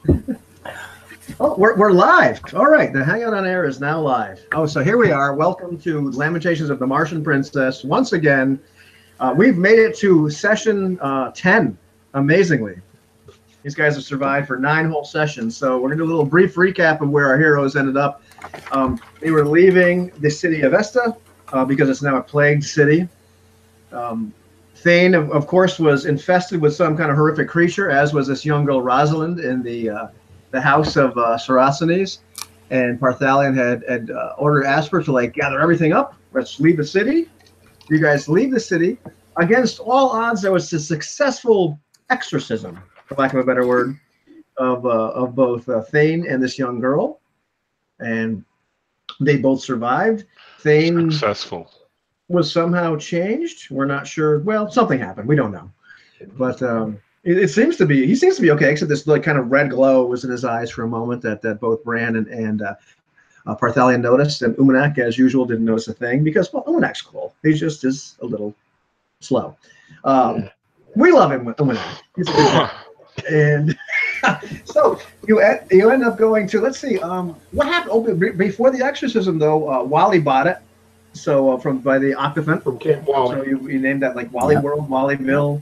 Oh, we're live. All right, the Hangout on Air is now live. Oh, so here we are. Welcome to Lamentations of the Martian Princess. Once again, we've made it to session 10, amazingly. These guys have survived for 9 whole sessions, so we're going to do a little brief recap of where our heroes ended up. They were leaving the city of Vesta because it's now a plagued city. Thane, of course, was infested with some kind of horrific creature, as was this young girl Rosalind in the house of Saracens. And Parthalion had ordered Asper to gather everything up. Let's leave the city. You guys leave the city. Against all odds, there was a successful exorcism, for lack of a better word, of both Thane and this young girl, and they both survived. Thane Successful. Was somehow changed. We're not sure. Well, something happened. We don't know, but it seems to be. He seems to be okay, except this kind of red glow was in his eyes for a moment that both Bran and Parthalion noticed, and Umanak, as usual, didn't notice a thing because, well, Umanak's cool. He just is a little slow. We love him, Umanak. He's a good guy. And so you end up going to, let's see, what happened? Oh, before the exorcism, though, Wally bought it. So by the Octafant from Camp Wally. So you named that Wally World, Wallyville,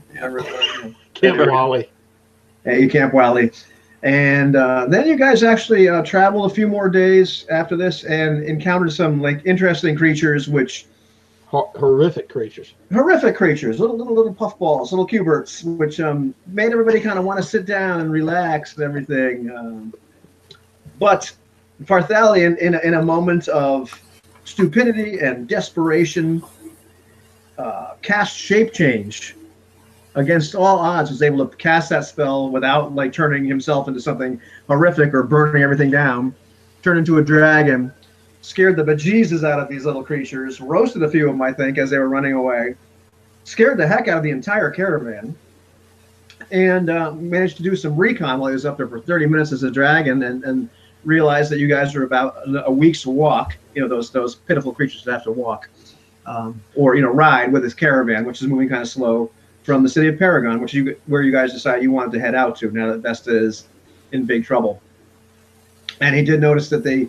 Camp Wally. Hey, Camp Wally. And then you guys actually traveled a few more days after this and encountered some interesting creatures, which horrific creatures, little puffballs, little cuberts, which made everybody kind of want to sit down and relax and everything. But Parthalion, in a moment of stupidity and desperation, cast shape change against all odds, was able to cast that spell without turning himself into something horrific or burning everything down. Turned into a dragon, scared the bejesus out of these little creatures, roasted a few of them, I think, as they were running away, scared the heck out of the entire caravan, and managed to do some recon while he was up there for 30 minutes as a dragon, and realized that you guys are about a week's walk, those pitiful creatures that have to walk, or ride with his caravan, which is moving kind of slow, from the city of Paragon, where you guys decided you wanted to head out to now that Vesta is in big trouble. And he did notice that they,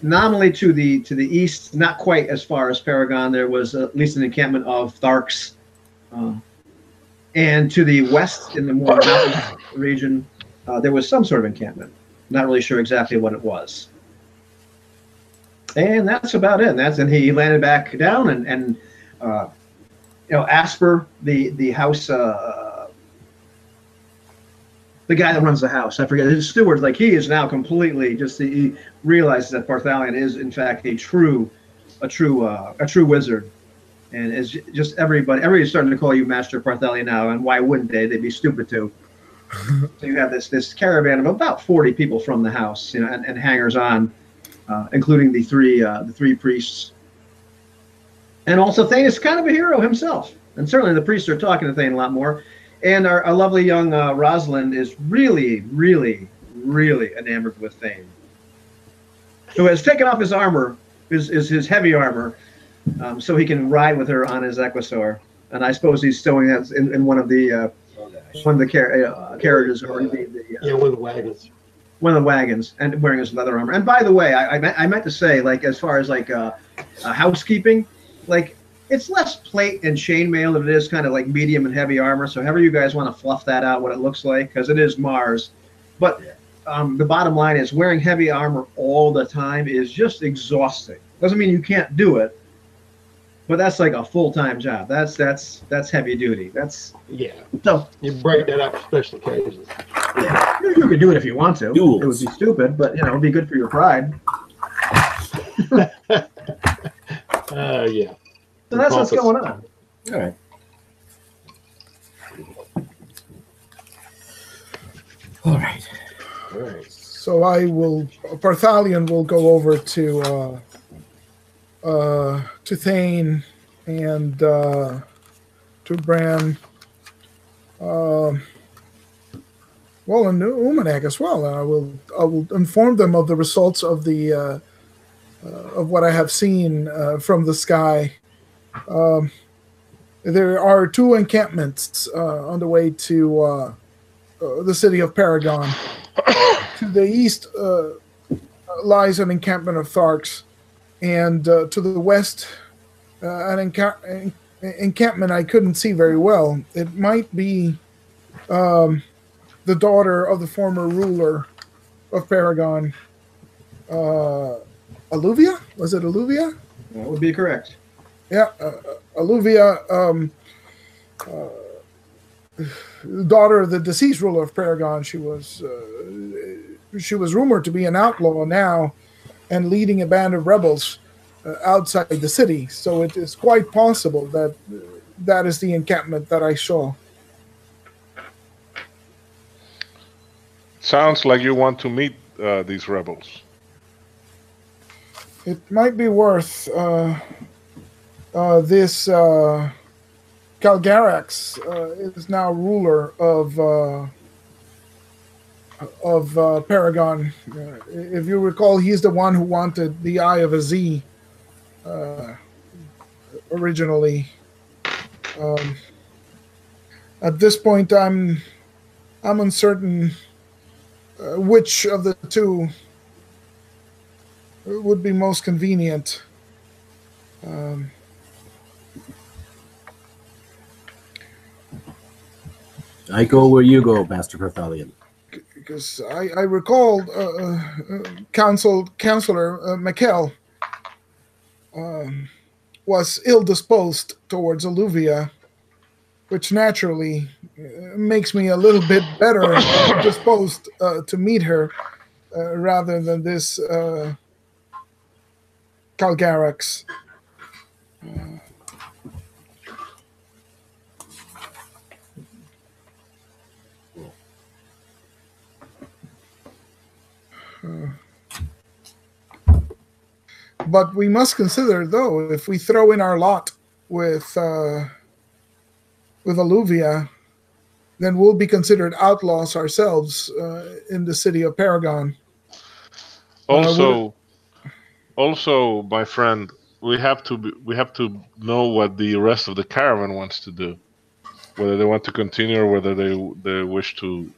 nominally to the east, not quite as far as Paragon, there was at least an encampment of Tharks, and to the west in the more mountainous region, there was some sort of encampment. Not really sure exactly what it was. And that's about it. And he landed back down, and Asper, the house, the guy that runs the house, I forget his steward. He is now completely he realizes that Parthalion is in fact a true wizard, and is just everybody's starting to call you Master Parthalion now. And why wouldn't they? They'd be stupid to. So you have this caravan of about 40 people from the house, and hangers on, including the three priests. And also Thane is kind of a hero himself, and certainly the priests are talking to Thane a lot more. And our lovely young Rosalind is really, really, really enamored with Thane, who has taken off his armor, his heavy armor, so he can ride with her on his Equisaur. And I suppose he's stowing that in one of the carriages, or one of the wagons. One of the wagons, and wearing his leather armor. And by the way, I meant to say, as far as housekeeping, it's less plate and chainmail than it is kind of medium and heavy armor. So however you guys want to fluff that out, what it looks like, because it is Mars. But the bottom line is, wearing heavy armor all the time is just exhausting. Doesn't mean you can't do it, but that's a full-time job. That's heavy duty. So you break that up for special occasions. Yeah, you can do it if you want to. Duels. It would be stupid, but it'd be good for your pride. Yeah. So that's what's going on. All right. All right. So Parthalion will go over to Thane and to Bran, and Umanak as well. I will inform them of the results of of what I have seen from the sky. There are 2 encampments on the way to the city of Paragon. To the east lies an encampment of Tharks, and to the west, an encampment I couldn't see very well. It might be the daughter of the former ruler of Paragon, Alluvia? Was it Alluvia? That would be correct. Yeah, Alluvia, daughter of the deceased ruler of Paragon. She was rumored to be an outlaw now and leading a band of rebels outside the city. So it is quite possible that that is the encampment that I saw. Sounds like you want to meet these rebels. It might be worth this Calgarax is now ruler of Paragon. If you recall, he's the one who wanted the Eye of a Z originally. At this point, I'm uncertain which of the two would be most convenient. I go where you go, Master Parthalion. Because I recall Counselor Mikkel was ill-disposed towards Alluvia, which naturally makes me a little bit better disposed to meet her rather than this Calgarax. But we must consider, though, if we throw in our lot with Alluvia, then we'll be considered outlaws ourselves in the city of Paragon. Also, my friend, we have to know what the rest of the caravan wants to do. Whether they want to continue or whether they wish to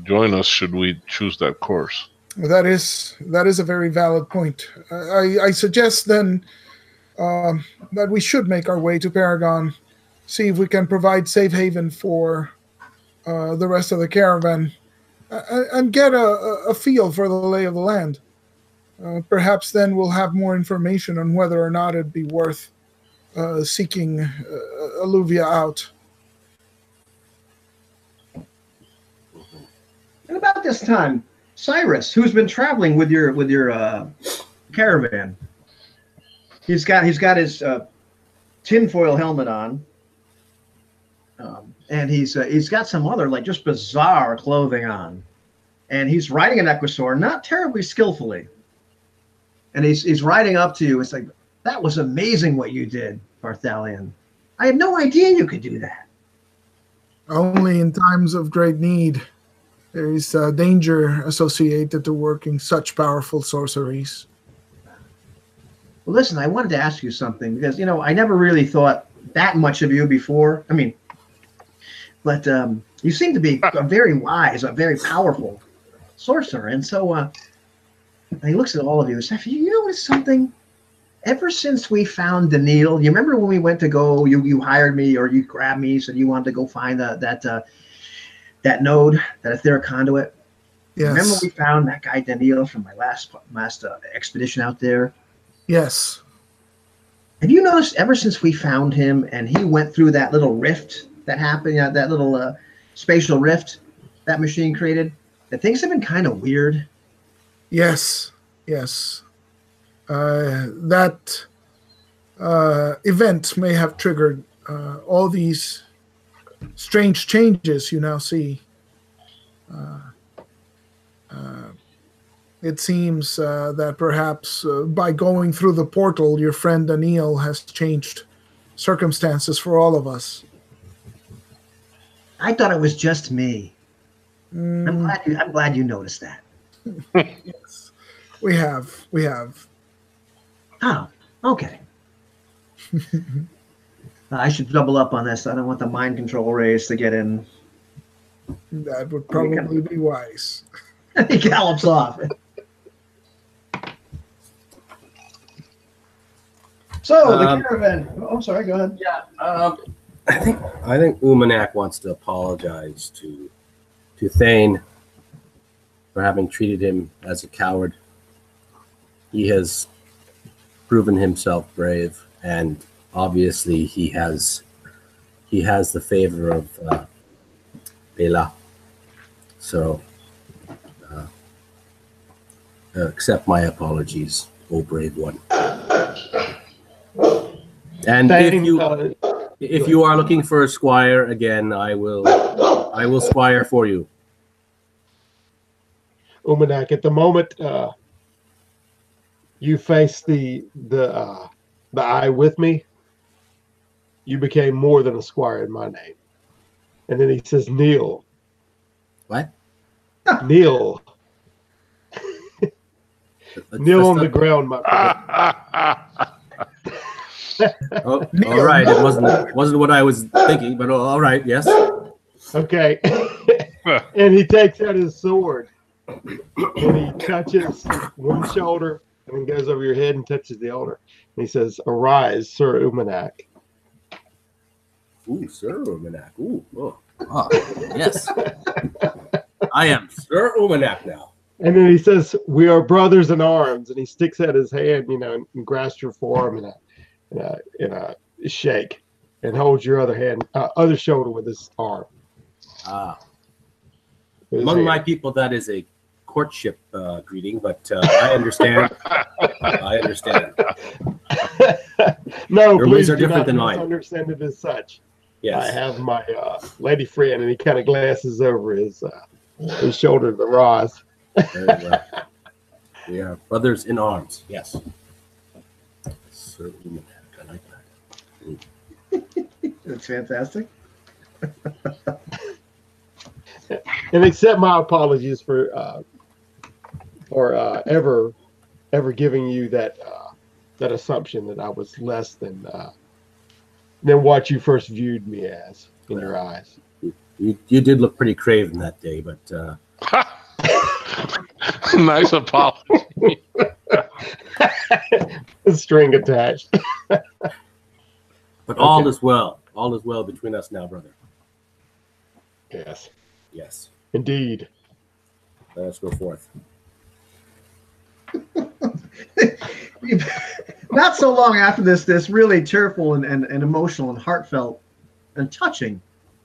join us. Should we choose that course? That is a very valid point. I suggest then that we should make our way to Paragon, see if we can provide safe haven for the rest of the caravan, and get a feel for the lay of the land. Perhaps then we'll have more information on whether or not it'd be worth seeking Alluvia out. And about this time, Cyrus, who's been traveling with your caravan, he's got his tinfoil helmet on, and he's got some other like just bizarre clothing on, and he's riding an Equasaur, not terribly skillfully, and he's riding up to you. It's like, that was amazing what you did, Parthalion. I had no idea you could do that. Only in times of great need. There is danger associated to working such powerful sorceries. Well, listen, I wanted to ask you something because, I never really thought that much of you before. I mean, but you seem to be a very wise, a very powerful sorcerer. And so he looks at all of you and says, have you noticed something? Ever since we found Daniil, you remember when we went to go, you hired me or you grabbed me, said you wanted to go find that node, that etheric conduit. Yes. Remember we found that guy Daniil from my last expedition out there? Yes. Have you noticed ever since we found him and he went through that little rift that happened, that little spatial rift that machine created, that things have been kind of weird? Yes. That event may have triggered all these strange changes you now see. It seems that perhaps by going through the portal, your friend Daniil has changed circumstances for all of us. I thought it was just me. I'm glad you noticed that. Yes, we have. Oh, okay. I should double up on this. I don't want the mind control rays to get in. That would probably be wise. And he gallops off. So the caravan. Oh, I'm sorry. Go ahead. Yeah. I think Umanak wants to apologize to Thane for having treated him as a coward. He has proven himself brave, and obviously he has the favor of Bela. So accept my apologies, O brave one. And if you are looking for a squire again, I will squire for you. Umanak, at the moment you face the eye with me, you became more than a squire in my name. And then he says, kneel. What? Kneel. Kneel on the ground, my friend. Oh, all right. It wasn't what I was thinking, but all right. Yes. Okay. And he takes out his sword and he touches one shoulder and then goes over your head and touches the other. And he says, "Arise, Sir Umanak." Ooh, Sir Umanak. Ooh, oh, yes. I am Sir Umanak now. And then he says, "We are brothers in arms." And he sticks out his hand, and grasps your forearm in a shake, and holds your other shoulder with his arm. Among my people, that is a courtship greeting, but I understand. I understand. No, your ways are different than mine. Understand it as such. Yes. I have my lady friend, and he kind of glances over his shoulder to Roz. Very well. We are brothers in arms. Yes. Certainly, I like that. That's fantastic. And accept my apologies for ever giving you that assumption that I was less than what you first viewed me as in your eyes. You did look pretty craven that day, but nice apology. String attached. But all is well. All is well between us now, brother. Yes. Yes. Indeed. Let us go forth. Not so long after this really tearful and emotional and heartfelt and touching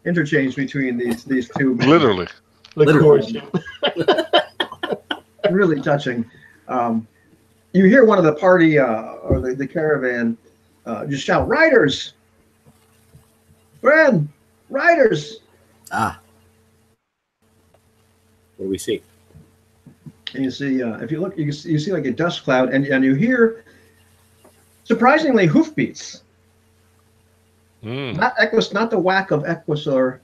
interchange between these two men. Literally. Really touching. You hear one of the party or the caravan just shout, "Riders! Friend! Riders!" What do we see? And you see, if you look, you see like a dust cloud, and you hear surprisingly hoofbeats. Not Equus, not the whack of Equus or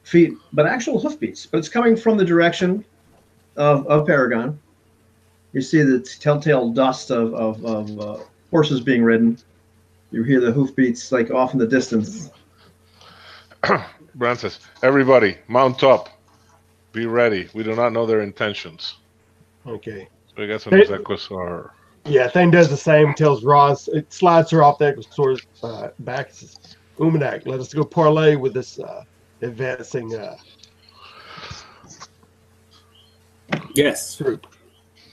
feet, but actual hoofbeats. But it's coming from the direction of Paragon. You see the telltale dust of horses being ridden. You hear the hoofbeats like off in the distance. Bran says, "Everybody, mount up. Be ready. We do not know their intentions." Okay. So I guess some Equus are... Yeah, Thane does the same, tells Roz, it slides her off the Equus back and says, "Umanak, let us go parlay with this advancing Yes. troop."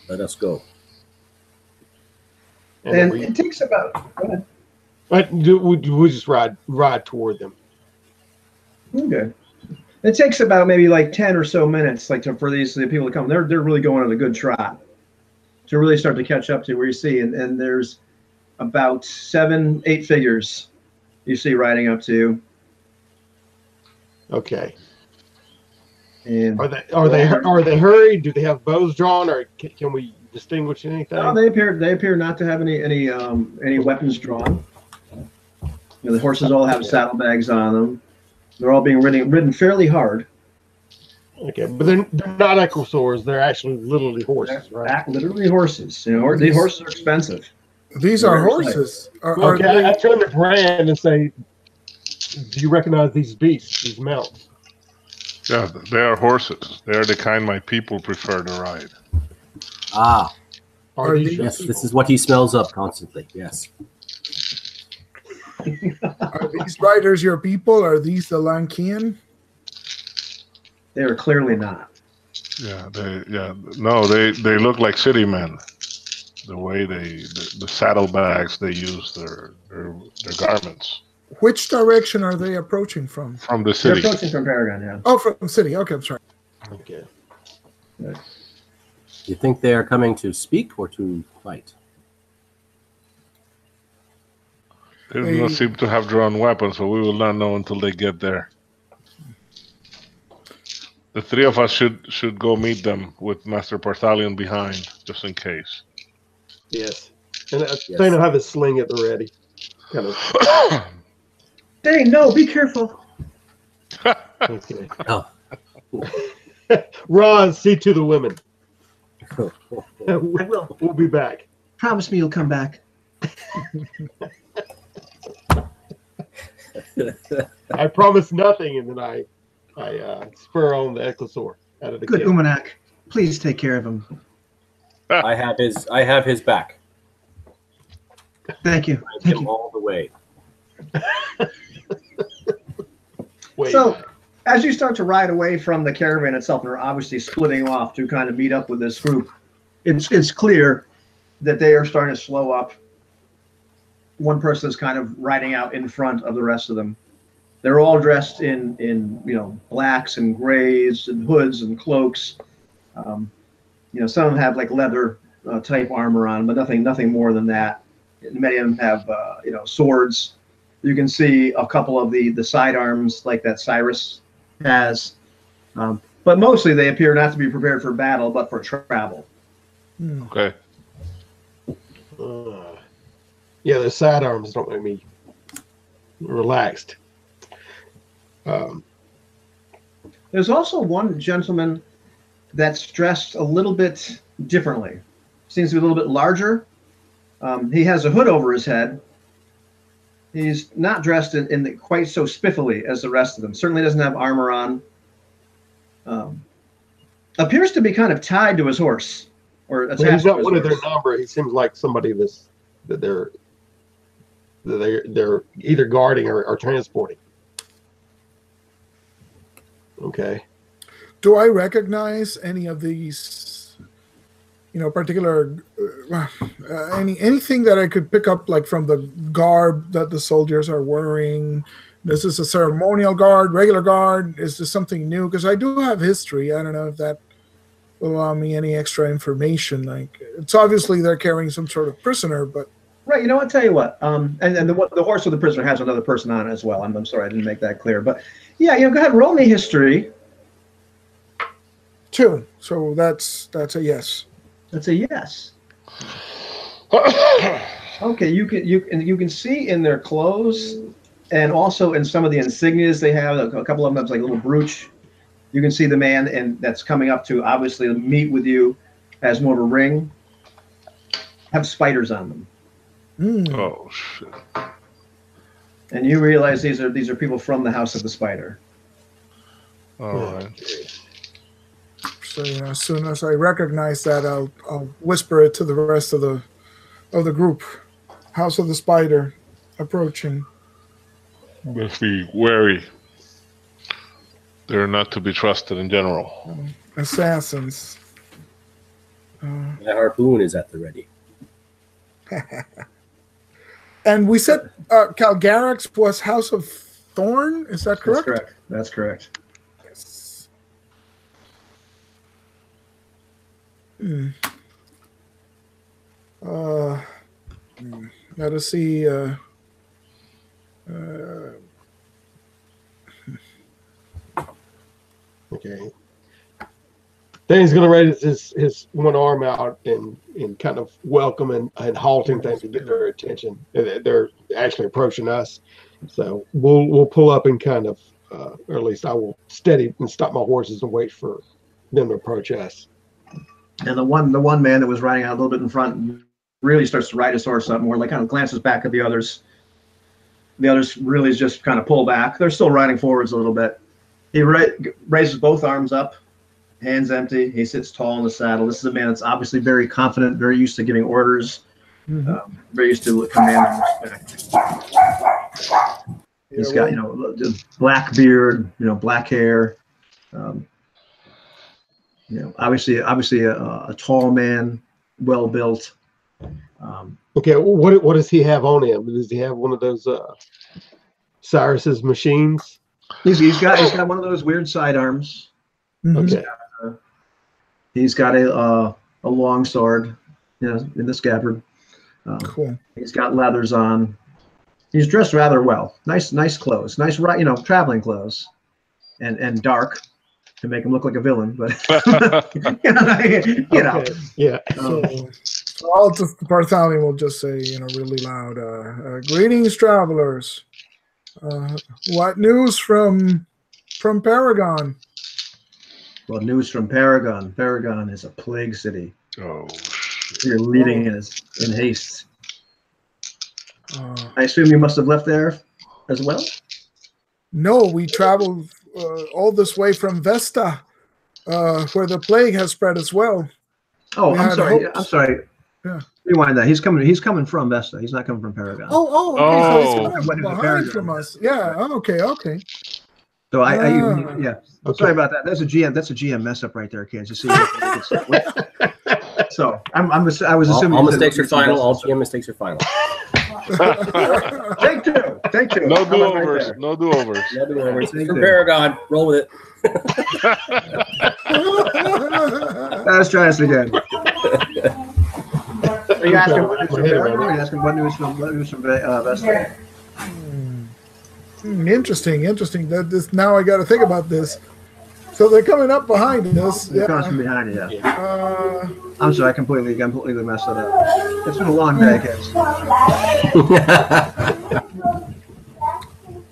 Let us go. And it takes about... Go ahead. We'll just ride toward them. Okay. It takes about maybe like 10 or so minutes, like for the people to come. They're really going on a good trot to really start to catch up to where you see, and there's about 7-8 figures you see riding up to. Okay. And are they hurried? Do they have bows drawn, or can we distinguish anything? No, they appear not to have any weapons drawn. The horses all have saddlebags on them. They're all being ridden fairly hard. Okay, but they're not equisaurs. They're actually literally horses, right? Literally horses. These horses are expensive. These are horses. Okay, I turn to Bran and say, "Do you recognize these beasts, these mounts?" Yeah, they are horses. They are the kind my people prefer to ride. Ah, Are these your yes, people? this is what he smells up constantly. Yes. Are these riders your people? Are these the Lankian? They are clearly not. No, they look like city men. The way the saddlebags they use their garments. Which direction are they approaching from? From the They're city. approaching from Paragon, yeah. Oh, from the city. Okay, I'm sorry. Okay. You think they are coming to speak or to fight? They do not seem to have drawn weapons, so we will not know until they get there. The three of us should go meet them with Master Parthalion behind, just in case. Yes. And Thane will have his sling at the ready. Kind of. Dang, no, be careful. Okay. Oh. Ron, see to the women. I will. We'll be back. Promise me you'll come back. I promise nothing, and then I spur on the Ecclesor out of the Good camp. Umanak. Please take care of him. I have his back. Thank you. I Thank him you. all the way. Wait, So, as you start to ride away from the caravan itself, and are obviously splitting off to kind of meet up with this group, it's clear that they are starting to slow up. One person is kind of riding out in front of the rest of them. They're all dressed in blacks and grays and hoods and cloaks. Some of them have like leather type armor on, but nothing more than that. Many of them have swords. You can see a couple of the sidearms like that Cyrus has, but mostly they appear not to be prepared for battle, but for travel. Okay. Yeah, the sidearms don't make me relaxed. There's also one gentleman that's dressed a little bit differently. Seems to be a little bit larger. He has a hood over his head. He's not dressed in quite so spiffily as the rest of them. Certainly doesn't have armor on. Appears to be kind of tied to his horse, or attached He's to not his one of horse. their number. He seems like somebody that they're either guarding or transporting. Okay. Do I recognize any of these, particular, anything that I could pick up, like from the garb that the soldiers are wearing? Is this a ceremonial guard, regular guard? Is this something new? Because I do have history. I don't know if that will allow me any extra information. Like, it's obviously they're carrying some sort of prisoner, but. Right, you know what? Tell you what. And the horse of the prisoner has another person on it as well. I'm sorry, I didn't make that clear. But yeah, go ahead, roll me history. 2. So that's a yes. That's a yes. Okay, you can see in their clothes, and also in some of the insignias they have. A couple of them have like a little brooch. You can see the man that's coming up to obviously meet with you has more of a ring. Have spiders on them. Oh shit! And you realize these are people from the House of the Spider. All right. So as soon as I recognize that, I'll whisper it to the rest of the group. House of the Spider approaching. Let's be wary. They're not to be trusted in general. Assassins. My harpoon is at the ready. And we said Calgarax was House of Thorn. Is that correct? That's correct. Yes. Let us see. Okay. Then he's going to raise his one arm out and kind of welcome and halting things to get their attention. They're actually approaching us, so we'll pull up and kind of, or at least I will steady and stop my horses and wait for them to approach us. And the one man that was riding out a little bit in front really starts to ride his horse up more, like kind of glances back at the others. The others really just kind of pull back. They're still riding forwards a little bit. He raises both arms up, hands empty. He sits tall in the saddle. This is a man that's obviously very confident, very used to giving orders, very used to commanding respect. He's got, black beard, black hair. Obviously a tall man, well built. Okay, what does he have on him? Does he have one of those Cyrus's machines? He's got one of those weird sidearms. Okay. He's got a long sword, in the scabbard. Cool. He's got leathers on. He's dressed rather well. Nice clothes. Nice, traveling clothes, and dark to make him look like a villain. But Okay. Yeah. So I'll just Bartholomew will just say, really loud, greetings, travelers. What news from Paragon? Well, news from Paragon. Paragon is a plague city. Oh. You're leaving in haste. I assume you must have left there as well? No, we traveled all this way from Vesta, where the plague has spread as well. Oh, I'm sorry. Yeah. Rewind that. He's coming from Vesta. He's not coming from Paragon. Okay. So he's coming behind from us. Yeah. Okay. So Sorry about that. That's a GM mess up right there, kids. You see. So I was assuming all mistakes are final. All GM mistakes are final. Take two. No do-overs. No do-overs. From Paragon, roll with it. Let's try this again. Are you asking what news from Paragon? Or are you asking what news from Vesta? Interesting. Now I got to think about this. So they're coming up behind us. They're coming from behind you. Yeah. I'm sorry, I completely messed that up. It's been a long day, kids.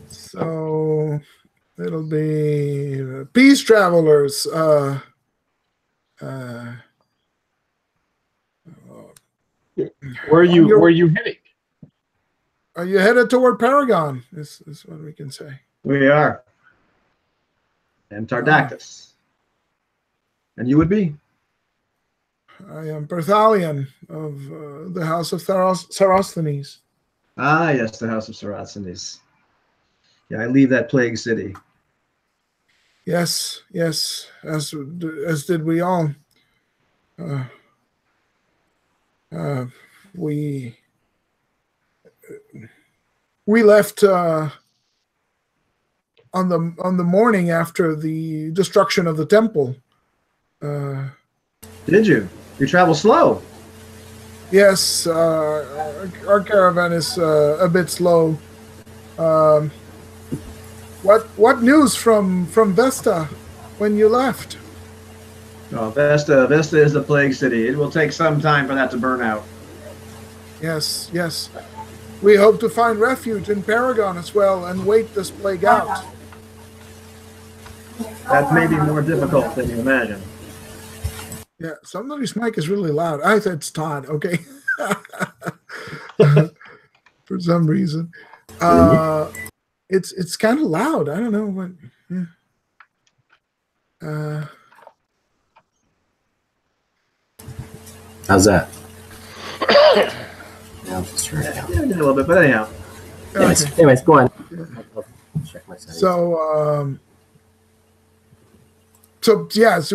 So it'll be peace travelers. Where are you heading? Are you headed toward Paragon? Is what we can say. We are. And Tardactus. And you would be? I am Berthalion of the House of Sarosthenes. Ah, yes, the House of Sarosthenes. Yeah, I leave that plague city. Yes, as did we all. We left on the morning after the destruction of the temple. Did you? You travel slow. Yes, our caravan is a bit slow. What news from Vesta when you left? Oh, Vesta is the plague city. It will take some time for that to burn out. Yes. We hope to find refuge in Paragon as well and wait this plague out. That may be more difficult than you imagine. Yeah, somebody's mic is really loud. I think it's Todd, okay. For some reason. It's kind of loud. I don't know what. Yeah. How's that? Yeah, let's turn it down. Yeah, a little bit, but anyhow. Anyways, go on. I'll check my settings. So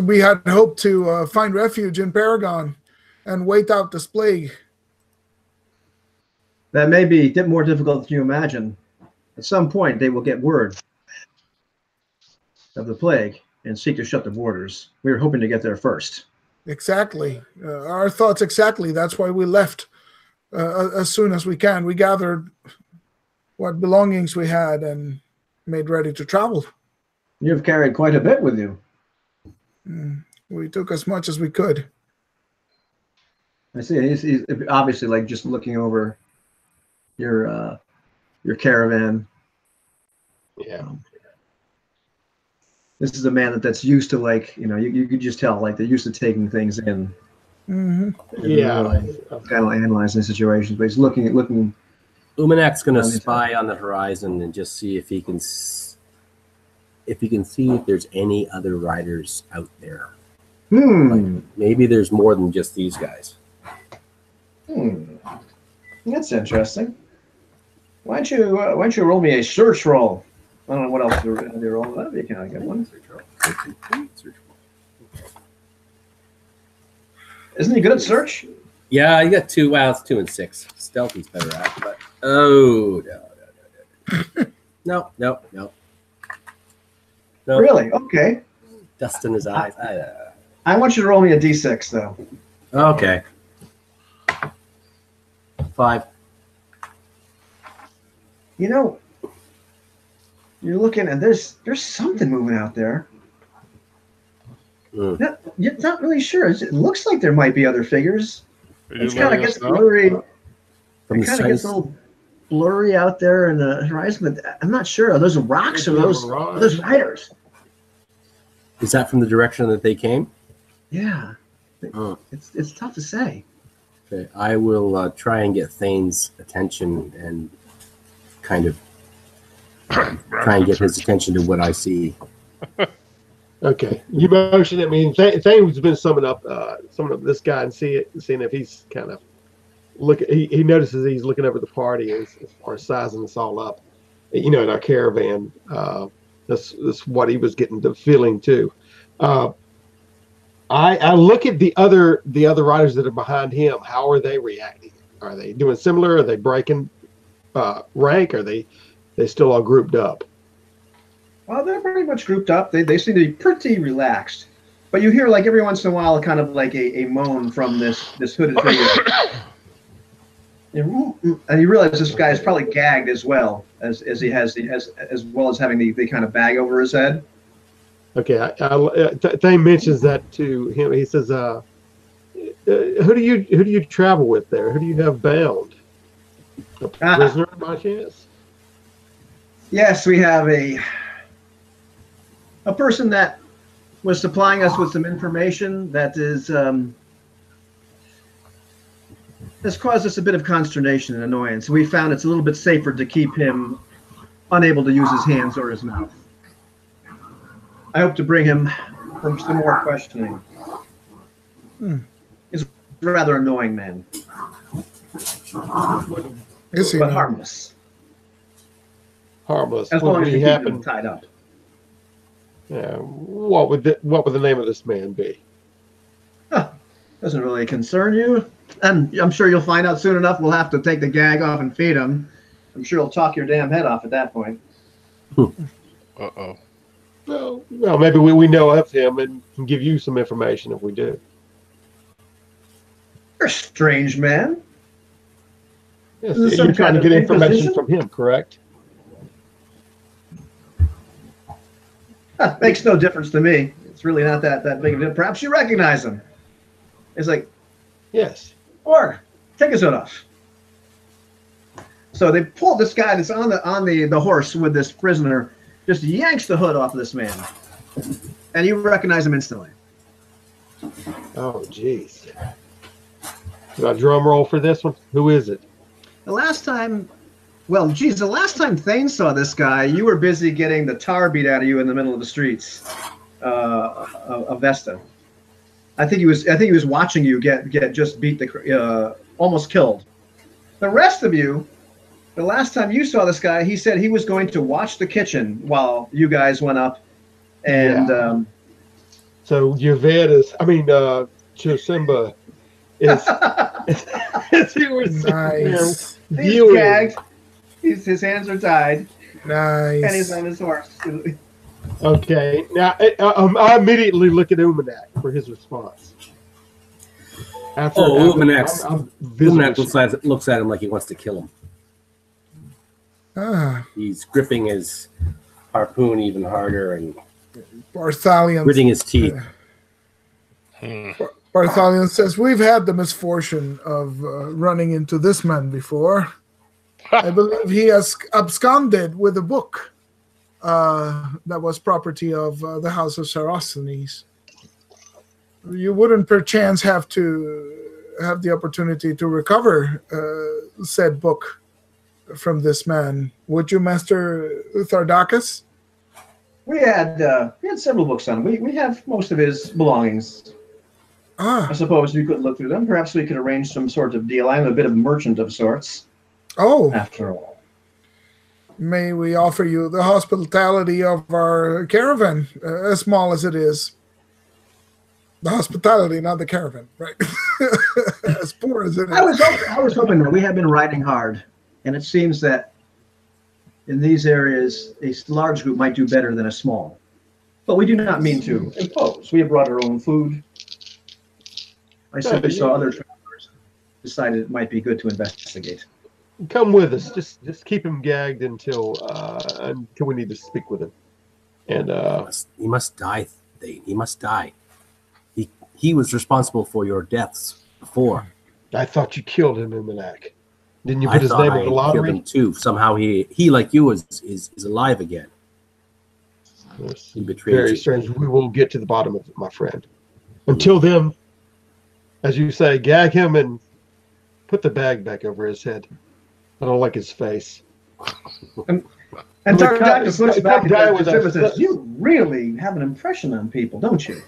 we had hoped to find refuge in Paragon and wait out this plague. That may be more difficult than you imagine. At some point, they will get word of the plague and seek to shut the borders. We were hoping to get there first. Exactly. Our thoughts exactly. That's why we left as soon as we can. We gathered what belongings we had and made ready to travel. You've carried quite a bit with you. We took as much as we could. I see. He's obviously like just looking over your caravan. Yeah. This is a man that's used to, like, you could just tell, like, they're used to taking things in. Mm-hmm. Yeah. Kind of analyzing situations, but he's looking. Umanak's going to spy on the horizon and just see if he can. if you can see if there's any other riders out there. Hmm. Maybe there's more than just these guys. That's interesting. Why don't you roll me a search roll? I don't know what else to roll. That'd be kind of a good one. Isn't he good at search? Yeah, you got 2. Wow, it's 2 and 6. Stealthy's better at, but no. No. Really? Okay. Dust in his eyes. I want you to roll me a d6 though. Okay. 5. You know, you're looking and there's something moving out there. You're not really sure. It looks like there might be other figures. It kind of gets blurry. It kind of gets a little blurry out there in the horizon, but I'm not sure. Are those rocks or are those riders? Is that from the direction that they came? Yeah. It's tough to say. Okay. I will try and get Thane's attention and kind of try and get his attention to what I see. Okay, you motioned at me, and Thane's been summing up this guy and seeing if he's kind of he notices he's looking over the party as far as sizing us all up, in our caravan. That's what he was getting the feeling too. I look at the other riders that are behind him. How are they reacting? Are they doing similar? Are they breaking rank? Are they still all grouped up? Well, they're pretty much grouped up. They seem to be pretty relaxed. But you hear, like, every once in a while, kind of like a moan from this hooded figure. And you realize this guy is probably gagged as well as he has as well as having the kind of bag over his head. Okay, Thane mentions that to him. He says, "Who do you travel with there? Who do you have bound? A prisoner, by chance?" Yes, we have a person that was supplying us with some information that has caused us a bit of consternation and annoyance. We found it's a little bit safer to keep him unable to use his hands or his mouth. I hope to bring him for some more questioning. He's a rather annoying man. Is he? But harmless. Harmless. As long as you keep him tied up. Yeah. What would the name of this man be? Doesn't really concern you. And I'm sure you'll find out soon enough. We'll have to take the gag off and feed him. I'm sure he'll talk your damn head off at that point. Uh-oh. Well, maybe we know of him and can give you some information if we do. You're a strange man. Yes, you're trying to get information from him, correct? Makes no difference to me. It's really not that big of a deal. Perhaps you recognize him. It's like, yes. Or take his hood off. So they pulled this guy that's on the horse with this prisoner, just yanks the hood off of this man, and you recognize him instantly. Oh, jeez. Got a drum roll for this one? Who is it? The last time Thane saw this guy, you were busy getting the tar beat out of you in the middle of the streets of Vesta. I think he was watching you get just beat almost killed. The rest of you, the last time you saw this guy, he said he was going to watch the kitchen while you guys went up, and so Chosimba is he was nice. He's gagged. His hands are tied. Nice. And he's on his horse. Okay. Now I immediately look at Umanak for his response. Umanak looks at him like he wants to kill him. He's gripping his harpoon even harder and Barthalion gritting his teeth. Barthalion says, "We've had the misfortune of running into this man before. I believe he has absconded with a book that was property of the House of Saracens. You wouldn't perchance have the opportunity to recover said book from this man, would you, Master Thardakis?" We had several books on him. We have most of his belongings. I suppose you could look through them. Perhaps we could arrange some sort of deal. I'm a bit of a merchant of sorts. Oh, After all. may we offer you the hospitality of our caravan, as small as it is. The hospitality, not the caravan, right? As poor as it is. I was hoping that we have been riding hard, and it seems that in these areas, a large group might do better than a small. But we do not mean to impose. We have brought our own food. I simply saw other travelers, decided it might be good to investigate. Come with us. Just keep him gagged until we need to speak with him. And he must die, Thane. He must die. He was responsible for your deaths before. I thought you killed him in the neck. Didn't you put his name in the lottery? Killed him too. Somehow he like you is alive again. Yes. He betrayed Very you. strange. We will get to the bottom of it, my friend. Until then, as you say, gag him and put the bag back over his head. I don't like his face. And Dr. looks back at Jim and says, "You really have an impression on people, don't you?"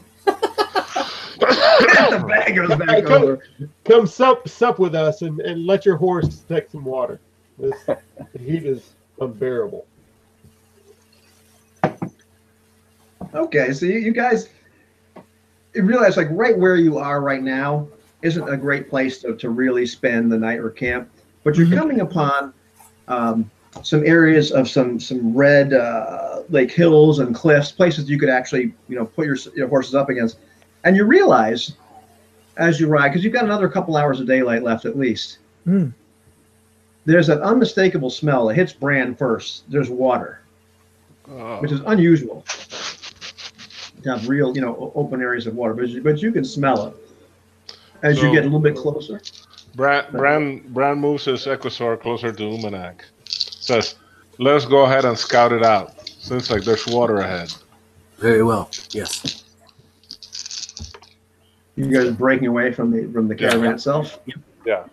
The bag goes back over. Come sup with us and let your horse take some water. The heat is unbearable. Okay, so you guys realize, like, right where you are right now isn't a great place to really spend the night or camp, but you're coming upon some areas of some red like hills and cliffs, places you could actually put your horses up against, and you realize as you ride, because you've got another couple hours of daylight left at least. There's an unmistakable smell that hits Bran first. There's water, which is unusual. To have real, open areas of water, but you can smell it as you get a little bit closer. Bran moves his Equisaur closer to Umanak. Says, "Let's go ahead and scout it out. Seems like there's water ahead." Very well. Yes. You guys breaking away from the caravan itself. Yeah.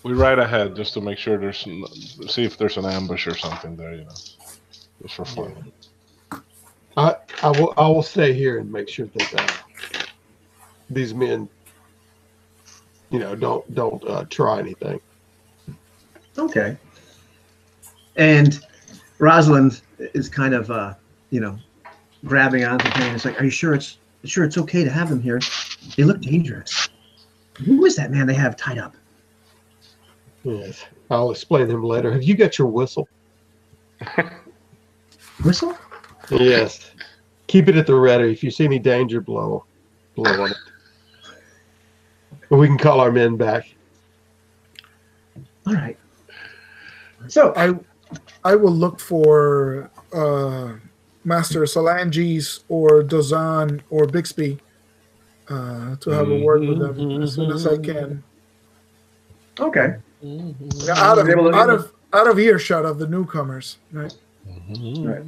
We ride ahead just to make sure see if there's an ambush or something there, just for fun. I will stay here and make sure that these men, don't try anything. Okay. And Rosalind is kind of, grabbing onto Thane. It's like, "Are you sure it's okay to have them here? They look dangerous. Who is that man they have tied up?" Yes, I'll explain him later. Have you got your whistle? Whistle? Yes. Keep it at the ready. If you see any danger, blow on it. And we can call our men back. All right. So I will look for Master Solanges or Dozan or Bixby to have a word with them as soon as I can. Okay. Out of earshot of the newcomers, right? Right.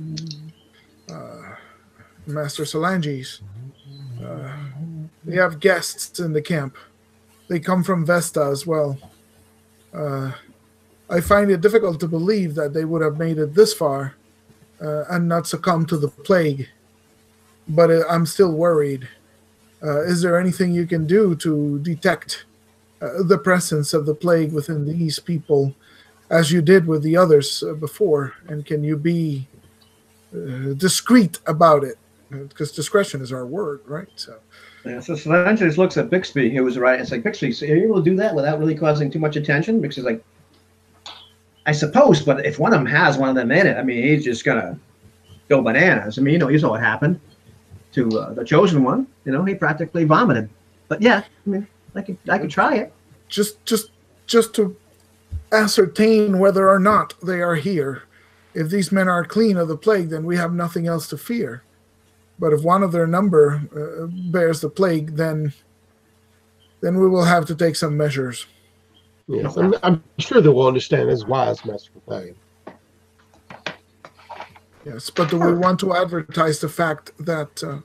Master Solanges. We have guests in the camp. They come from Vesta as well. I find it difficult to believe that they would have made it this far and not succumb to the plague. But I'm still worried. Is there anything you can do to detect the presence of the plague within these people, as you did with the others before? And can you be discreet about it? Because discretion is our word, right? So Solanges looks at Bixby, who was right. It's like, "Bixby, so are you able to do that without really causing too much attention?" Bixby's like, "I suppose, but if one of them has one of them in it, he's just gonna go bananas. You saw what happened to the chosen one. He practically vomited. But yeah, I could try it." Just to ascertain whether or not they are here. If these men are clean of the plague, then we have nothing else to fear. But if one of their number bears the plague, then we will have to take some measures. Yes, I'm sure they will understand as wise, Master Companion. Yes, but do we want to advertise the fact that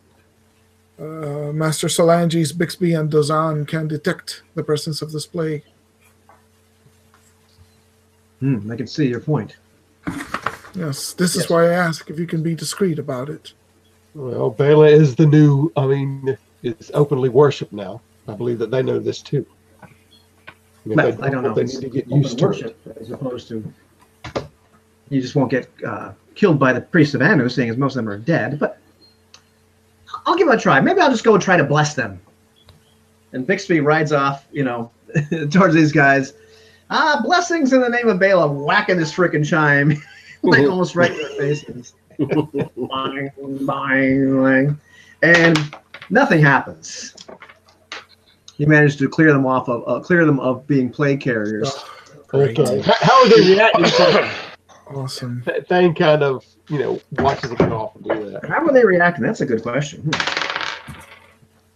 Master Solanges, Bixby, and Dozan can detect the presence of this plague? I can see your point. Yes, this is why I ask if you can be discreet about it. Well, Bela is the new, it's openly worshipped now. I believe that they know this too. And if Well, they I don't know. they It's need to get open used to it. worship as opposed to you just won't get killed by the priest of Anu, seeing as most of them are dead. But I'll give it a try. Maybe I'll just go and try to bless them. And Bixby rides off, towards these guys. Blessings in the name of Bela, whacking this freaking chime, like almost right in their faces. Bang, bang, bang. And nothing happens. He managed to clear them of being plague carriers. Okay. How are they reacting? Awesome. Thane kind of, watches it go off and do that. How were they reacting? That's a good question.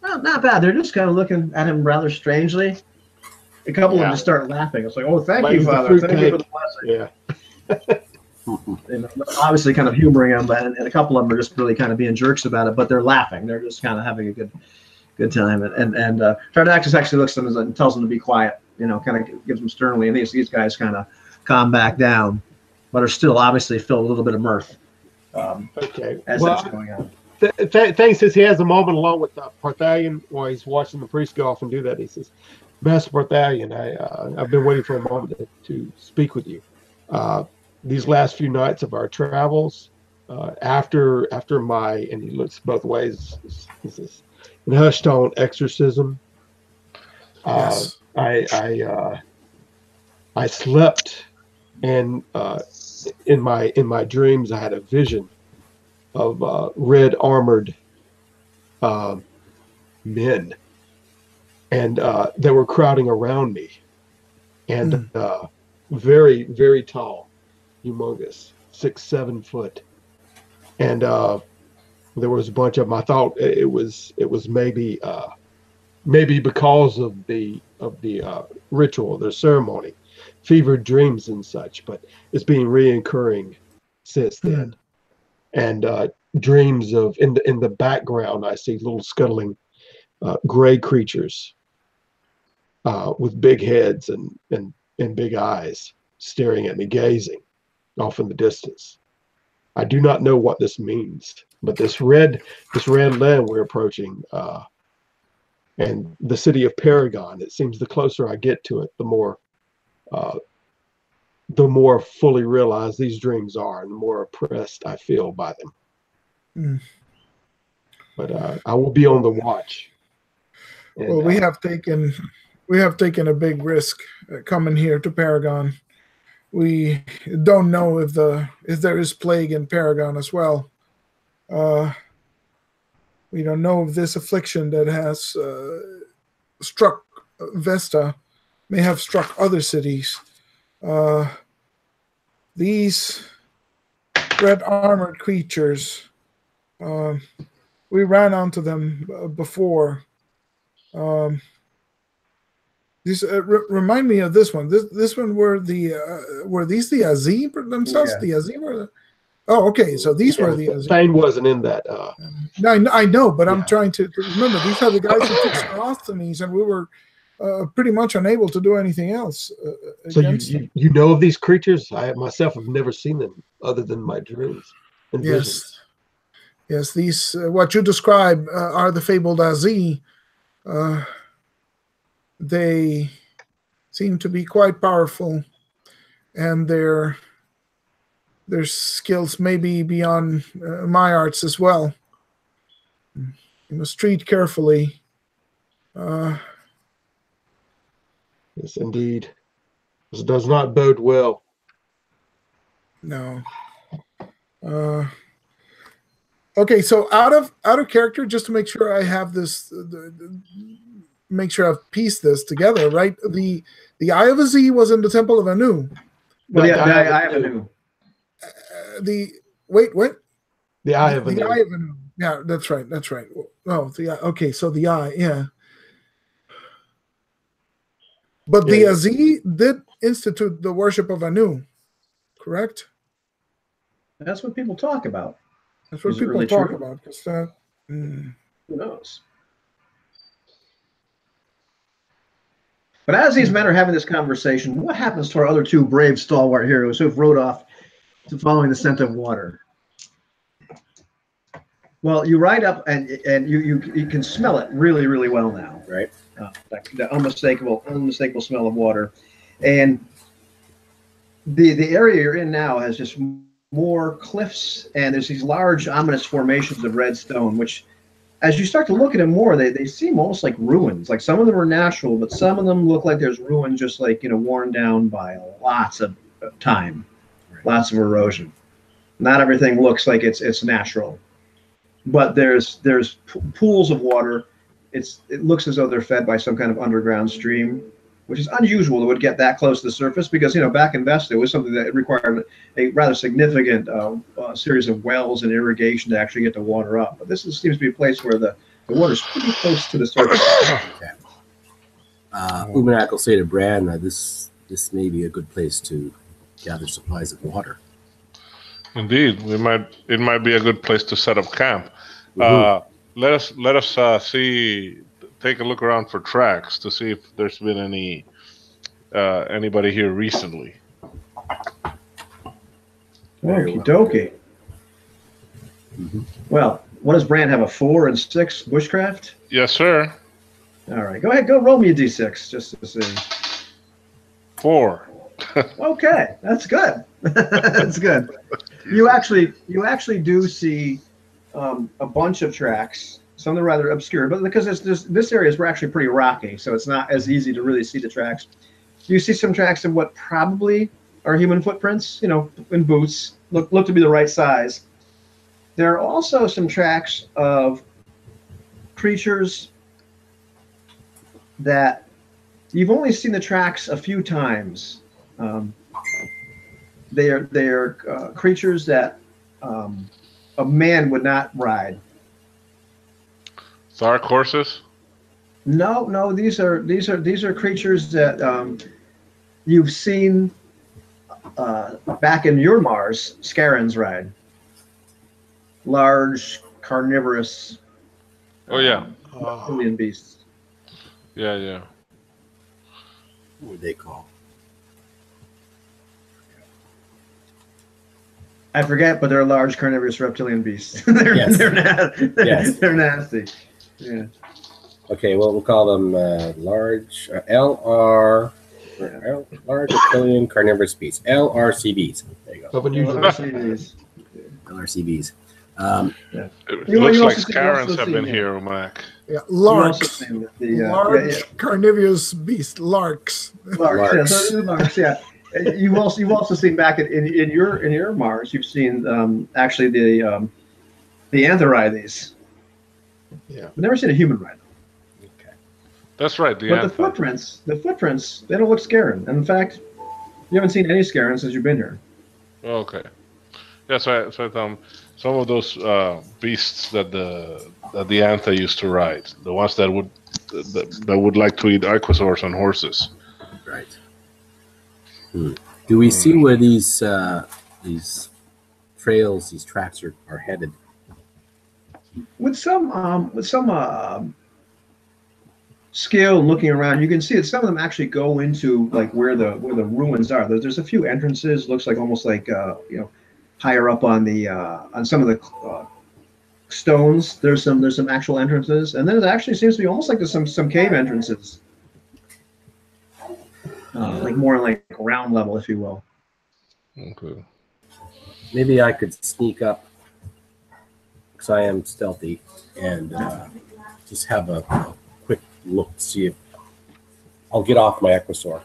Well, not bad. They're just kind of looking at him rather strangely. A couple of them just start laughing. It's like, oh, thank you, Father. Thank you for the blessing. Yeah. Obviously kind of humoring him, and a couple of them are just really kind of being jerks about it, but they're laughing. They're just kind of having a good time. And Tardaxis actually looks at them and tells them to be quiet, kind of gives them sternly, and these guys kind of calm back down, but are still obviously filled with a little bit of mirth. Okay. As that's going on. Thane says he has a moment along with Parthalion while he's watching the priest go off and do that. He says, Master Parthalion, I've been waiting for a moment to speak with you. These last few nights of our travels, after my, and he looks both ways, he says, an hushed tone exorcism. Yes. I slept, and in my dreams I had a vision of red armored men, and they were crowding around me, and very, very tall, humongous, 6-7 foot, and there was a bunch of them. I thought it was maybe because of the ritual, the ceremony, fevered dreams and such, but it's been reoccurring since then. And dreams of in the background, I see little scuttling gray creatures with big heads and big eyes staring at me, gazing off in the distance. I do not know what this means, but this red land we're approaching, and the city of Paragon, it seems the closer I get to it, the more fully realized these dreams are, and the more oppressed I feel by them. But I will be on the watch. And, well, we have taken a big risk coming here to Paragon. We don't know if there is plague in Paragon as well. We don't know if this affliction that has struck Vesta may have struck other cities. These red armored creatures, we ran onto them before. These remind me of this one. This one were these the Azim themselves? Yeah. The Azim were. Oh, okay. So these were the Azim. Thane wasn't in that. I know, but I'm trying to remember. These are the guys who took Sarosthenes, and we were pretty much unable to do anything else. So you know of these creatures? I myself have never seen them other than my dreams and visions. Yes. These what you describe are the fabled Azim. They seem to be quite powerful, and their skills may be beyond my arts as well. You must treat carefully. Yes, indeed. This does not bode well. No. Okay, so out of character, just to make sure I have this, make sure I've pieced this together, right? The Eye of Azi was in the Temple of Anu. Well, the Eye of Anu. What? The Eye of Anu. The Eye of Anu. Yeah, that's right. Oh, okay. So the Eye, yeah. But the Azi did institute the worship of Anu, correct? That's what people talk about. That's what people talk about. Who knows? But as these men are having this conversation, what happens to our other two brave stalwart heroes who've rode off to following the scent of water. Well, you ride up and you can smell it really, really well now. Right. The unmistakable smell of water, and the area you're in now has just more cliffs, and there's these large, ominous formations of red stone, which, as you start to look at them more, they seem almost like ruins. Like some of them are natural, but some of them look like there's ruins, just like worn down by lots of time, lots of erosion. Not everything looks like it's natural. But there's pools of water. It looks as though they're fed by some kind of underground stream, which is unusual that would get that close to the surface because back in Vesta it was something that required a rather significant series of wells and irrigation to actually get the water up. But this seems to be a place where the water's pretty close to the surface. Okay. Umanak will say to Bran that this may be a good place to gather supplies of water. Indeed, it might be a good place to set up camp. Let us take a look around for tracks to see if there's been anybody here recently. Okie dokie. Well, what does Bran have, a 4 and 6 bushcraft? Yes, sir. All right, go ahead, go roll me a d6 just to see. 4. Okay, that's good. That's good. You actually do see a bunch of tracks. Some of them are rather obscure, but because this area is actually pretty rocky, so it's not as easy to really see the tracks. You see some tracks of what probably are human footprints, in boots, look to be the right size. There are also some tracks of creatures that you've only seen the tracks a few times. They are creatures that a man would not ride. Dark horses? No. These are creatures that you've seen back in your Mars. Scarrans ride. Large, carnivorous. Oh yeah. Reptilian beasts. Yeah. What would they call? I forget, but they're large carnivorous reptilian beasts. They're nasty. Yeah. Okay, well, we'll call them large LR, large reptilian carnivorous beasts, LRCBs. There you go. LRCBs. LRCBs. It looks like Scarrans have been here, Mac. Yeah, larks. Large carnivorous beast, larks. Larks, yeah. You've also seen back in your Mars. You've seen actually the Antherides. Yeah. I've never seen a human ride. Okay. That's right. But the footprints, they don't look Scarran. And in fact, you haven't seen any Scarran since you've been here. Okay. Yeah, so some of those beasts that the Antha used to ride, the ones that would like to eat ichthyosaurs on horses. Right. Do we see where these trails, these tracks are headed? With some skill looking around, you can see that some of them actually go into like where the ruins are. There's a few entrances. Looks like almost like higher up on the on some of the stones. There's some actual entrances, and then it actually seems to be almost like there's some cave entrances. Like more like ground level, if you will. Okay. Maybe I could sneak up, because I am stealthy, and just have a quick look to see if I'll get off my Equisaur.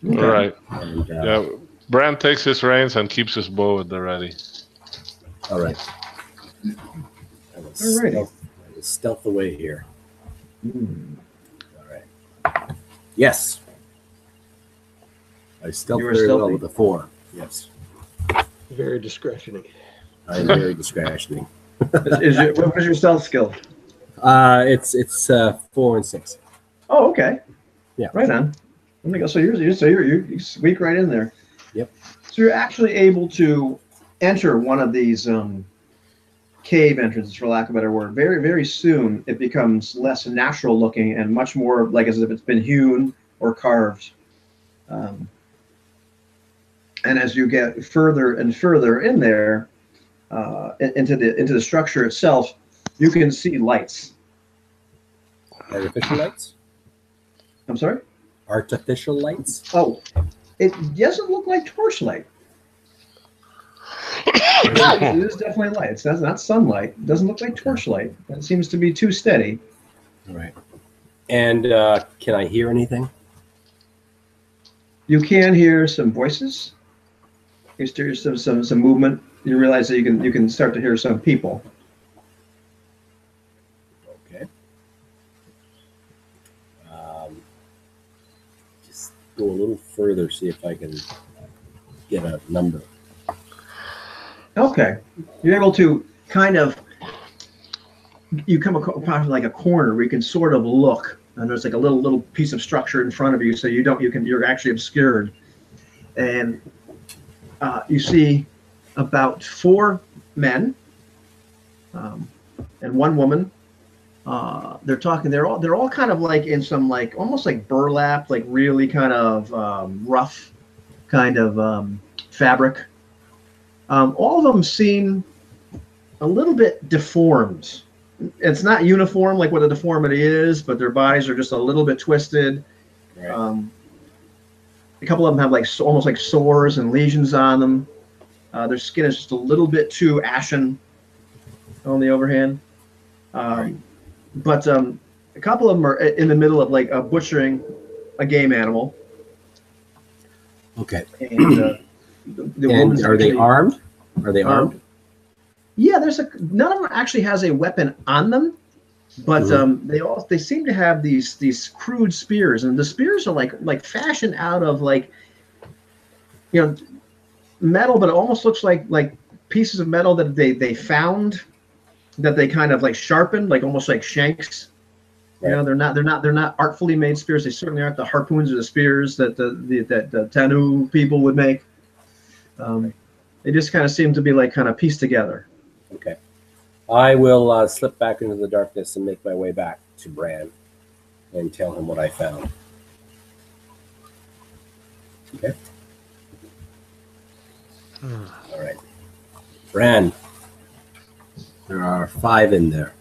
Okay. All right. And, Bran takes his reins and keeps his bow at the ready. All right. I will stealth away here. All right. Yes. I stealth very well with a 4. Yes. Very discretioning. I am very discretioning. What is your stealth skill? It's 4 and 6. Oh, okay. Yeah. Right on. Let me go. So you squeak right in there. Yep. So you're actually able to enter one of these cave entrances, for lack of a better word. Very, very soon it becomes less natural looking and much more like as if it's been hewn or carved. And as you get further and further in there, into the structure itself, you can see lights. Artificial lights? I'm sorry? Artificial lights? Oh, it doesn't look like torchlight. It is definitely light. It's not sunlight. It doesn't look like torchlight. That seems to be too steady. All right. And can I hear anything? You can hear some voices. You hear some movement. You realize that you can start to hear some people. Okay. Just go a little further, see if I can get a number. Okay, you're able to kind of, you come across like a corner where you can sort of look, and there's like a little piece of structure in front of you, so you're actually obscured, and you see about 4 men and 1 woman. They're talking. They're all kind of like in some like almost like burlap, like really kind of rough kind of fabric. All of them seem a little bit deformed. It's not uniform like what a deformity is, but their bodies are just a little bit twisted. Right. A couple of them have like almost like sores and lesions on them. Their skin is just a little bit too ashen on the overhand. Right. But a couple of them are in the middle of like butchering a game animal. Okay. And and are they armed? Are they armed? Yeah, none of them actually has a weapon on them, but they seem to have these crude spears, and the spears are like fashioned out of like metal, but it almost looks like pieces of metal that they found that they kind of like sharpened, like almost like shanks. Right. They're not artfully made spears. They certainly aren't the harpoons or the spears that the Tanu people would make. They just kind of seem to be like kind of pieced together. Okay. I will slip back into the darkness and make my way back to Bran and tell him what I found. Okay. All right. Bran, there are 5 in there.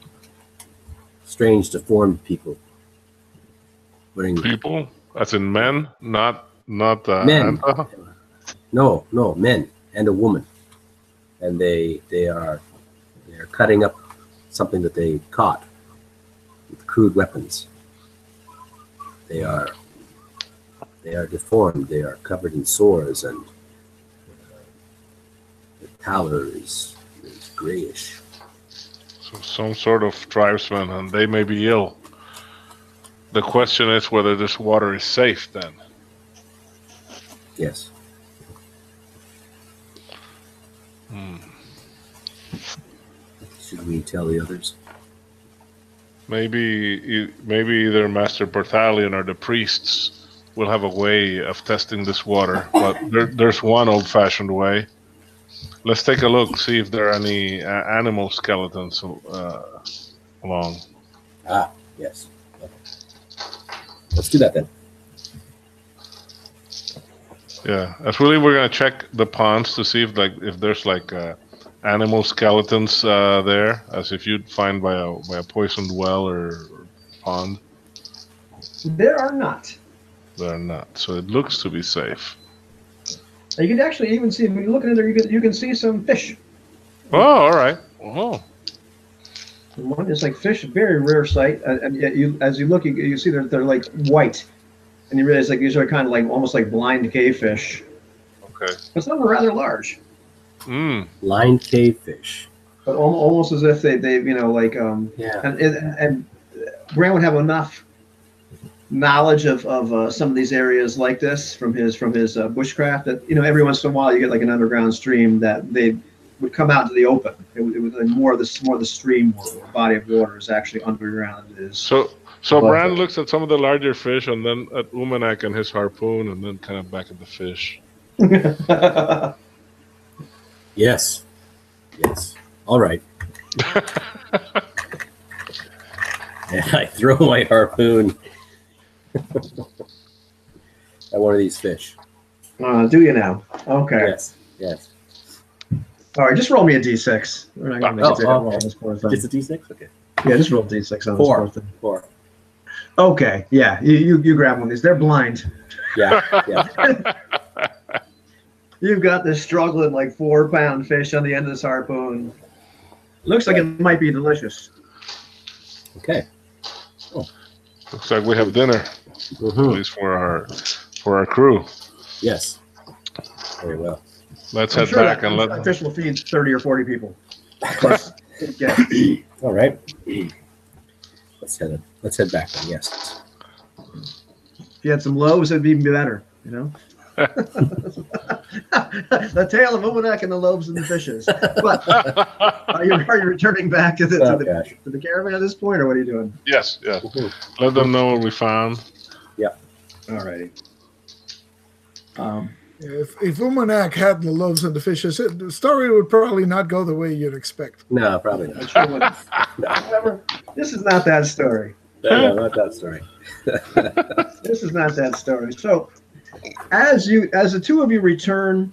Strange deformed people. People? As in men? Not men. No, men and a woman. And they're cutting up something that they caught with crude weapons. They are deformed. They are covered in sores, and the pallor is grayish. So some sort of tribesman, and they may be ill. The question is whether this water is safe then. Yes. Should we tell the others? Maybe either Master Barthalion or the priests will have a way of testing this water, but there's one old-fashioned way. Let's take a look, see if there are any animal skeletons along. Ah, yes. Okay. Let's do that then. Yeah, that's really we're gonna check the ponds to see if there's animal skeletons there, as if you'd find by a poisoned well or pond. There are not. There are not, so it looks to be safe. You can actually even see, when you look in there, you can see some fish. Oh, all right. Oh. One is like fish, very rare sight, and yet as you look, you see they're like white, and you realize like these are kind of like almost like blind cave fish. Okay. But some are rather large. Blind cave fish. But almost as if they yeah. And Grant would have enough knowledge of some of these areas like this from his bushcraft that every once in a while you get like an underground stream that they would come out to the open. It was more of the stream or body of water is actually underground. So Bran looks at some of the larger fish and then at Umanak and his harpoon and then kind of back at the fish. Yes. All right. And I throw my harpoon at one of these fish. Do you now? Okay. Yes. Yes. All right, just roll me a d6. We're not going to make it Oh, roll this poor thing. Just a D6? Okay. Yeah, just roll d6 on this poor thing. 4. Okay, yeah, you grab one of these. They're blind. Yeah. Yeah. You've got this struggling like 4-pound fish on the end of this harpoon. Looks like it might be delicious. Okay. Looks like we have dinner, at least for our crew. Yes. Very well. Let's I'm head sure back and that let. fish will feed 30 or 40 people. Plus, yeah. All right. Let's head back then. Yes. If you had some loaves, it'd be even better. You know. The tale of Umanak and the loaves and the fishes. But are you returning back to the caravan at this point, or what are you doing? Yes. Let them know what we found. Yeah. Alrighty. If Umanak had the loaves and the fishes, the story would probably not go the way you'd expect. No, probably not. Sure wouldn't. However, this is not that story. No, not that story. This is not that story. So, as the two of you return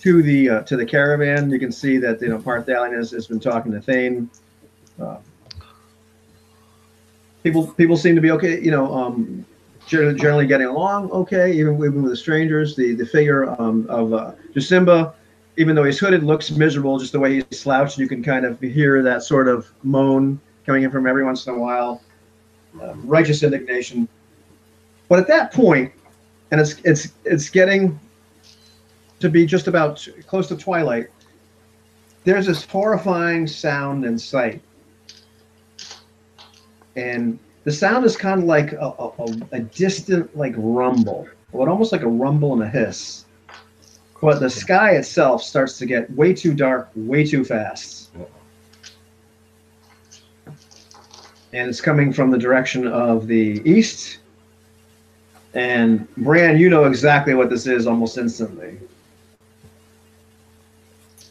to the caravan, you can see that Parthalion has been talking to Thane. People seem to be okay. Generally getting along okay, even with the strangers. The figure of Jasimba, even though he's hooded, looks miserable. Just the way he's slouched, you can kind of hear that sort of moan coming in from every once in a while. Righteous indignation. But at that point, and it's getting to be just about close to twilight, there's this horrifying sound and sight. And the sound is kind of like a distant like rumble, almost like a rumble and a hiss. But the sky itself starts to get way too dark, way too fast. And it's coming from the direction of the east. And Bran, you know exactly what this is almost instantly.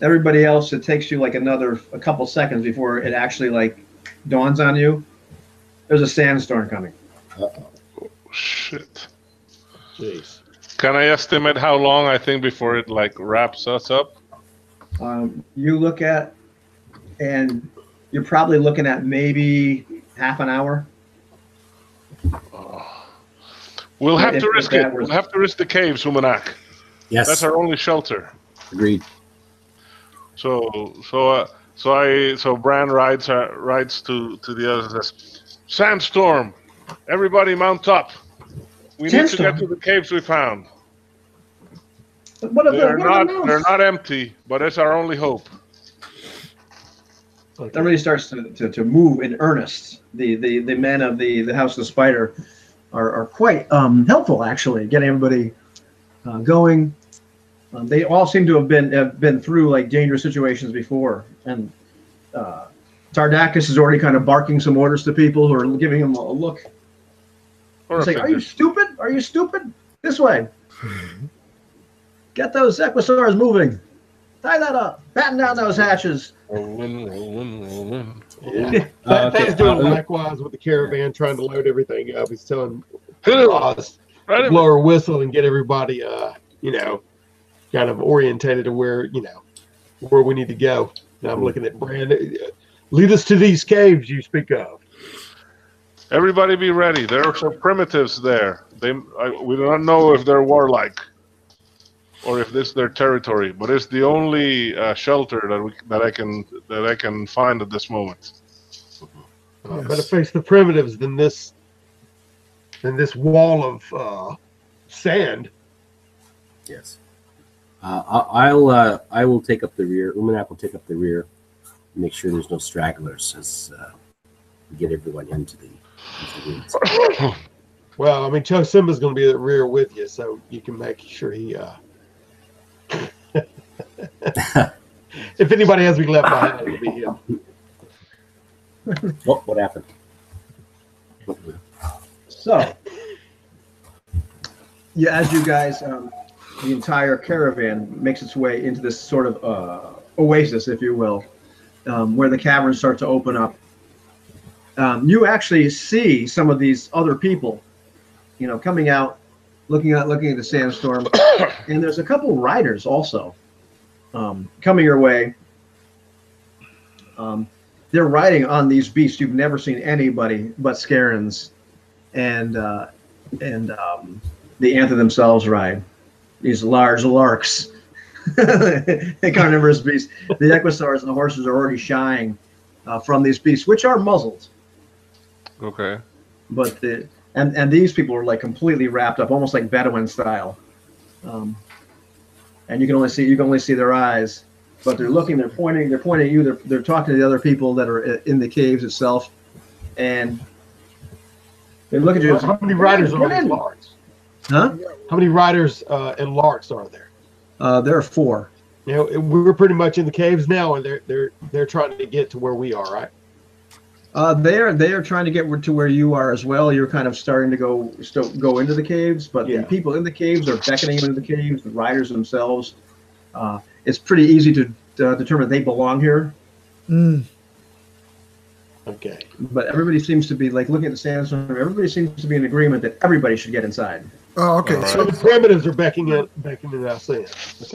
Everybody else, it takes you like a couple seconds before it actually like dawns on you. There's a sandstorm coming. Oh, shit. Jeez. Can I estimate how long I think before it like wraps us up? You look at, and you're probably looking at maybe half an hour. We'll have to risk it. We'll have to risk the caves, Umanak. Yes. That's our only shelter. Agreed. So Bran rides to the others and says, "Sandstorm, everybody mount up. We need to get to the caves we found. They're not empty, but it's our only hope." Everybody starts to move in earnest. The men of the House of the Spider are quite helpful, actually, getting everybody going. They all seem to have been through like dangerous situations before, and Tardakis is already kind of barking some orders to people who are giving him a look. He's like, "Are you stupid? Are you stupid? This way! Get those Equisaurs moving! Tie that up! Batten down those hatches!" Rolling. Yeah. Thad's doing likewise with the caravan, trying to load everything up. He's telling Oz to blow her whistle and get everybody, kind of orientated to where we need to go. Now I'm looking at Brand. Lead us to these caves you speak of. Everybody be ready. There are some primitives there. We do not know if they're warlike or if this is their territory, but it's the only shelter that I can find at this moment. Yes. Better face the primitives than this wall of sand. Yes. I will take up the rear. Umanak will take up the rear. Make sure there's no stragglers as we get everyone into the woods. Well, I mean, Chuck Simba's going to be at the rear with you, so you can make sure he. If anybody has to be left behind, it'll be him. What happened? So, yeah, as you guys, the entire caravan makes its way into this sort of oasis, if you will, where the caverns start to open up. You actually see some of these other people, coming out looking at the sandstorm, and there's a couple riders also coming your way. They're riding on these beasts. You've never seen anybody but Scarens and the Anther themselves ride. These large larks. They carnivorous beasts. The Equisaurs and the horses are already shying from these beasts, which are muzzled. Okay. But and these people are like completely wrapped up, almost like Bedouin style. And you can only see their eyes, but they're looking, they're pointing at you, they're talking to the other people that are in the caves itself, and they look at you. How many riders are in Larks? Huh? How many riders and Larks are there? There are 4. You know, we're pretty much in the caves now, and they're trying to get to where we are, right? They are trying to get to where you are as well. You're kind of starting to go into the caves, but the people in the caves are beckoning you into the caves. The riders themselves, it's pretty easy to determine they belong here. Mm. Okay. But everybody seems to be like looking at the sandstorm. Everybody seems to be in agreement that everybody should get inside. Oh, okay. Right. So the primitives are beckoning us in.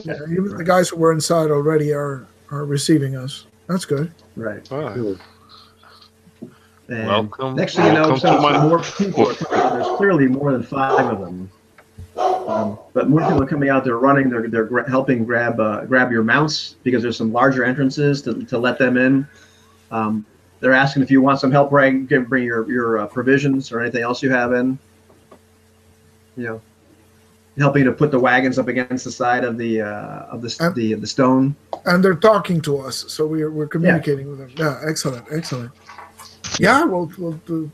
Yeah, even the guys who were inside already are receiving us. That's good. Right. All And welcome. Next thing you know, Welcome more people are coming out. There's clearly more than 5 of them. But more people are coming out. They're running. They're helping grab your mounts because there's some larger entrances to let them in. They're asking if you want some help bring your provisions or anything else you have in. You know, helping to put the wagons up against the side of the stone. And they're talking to us, so we're communicating with them. Yeah, excellent. Yeah, well,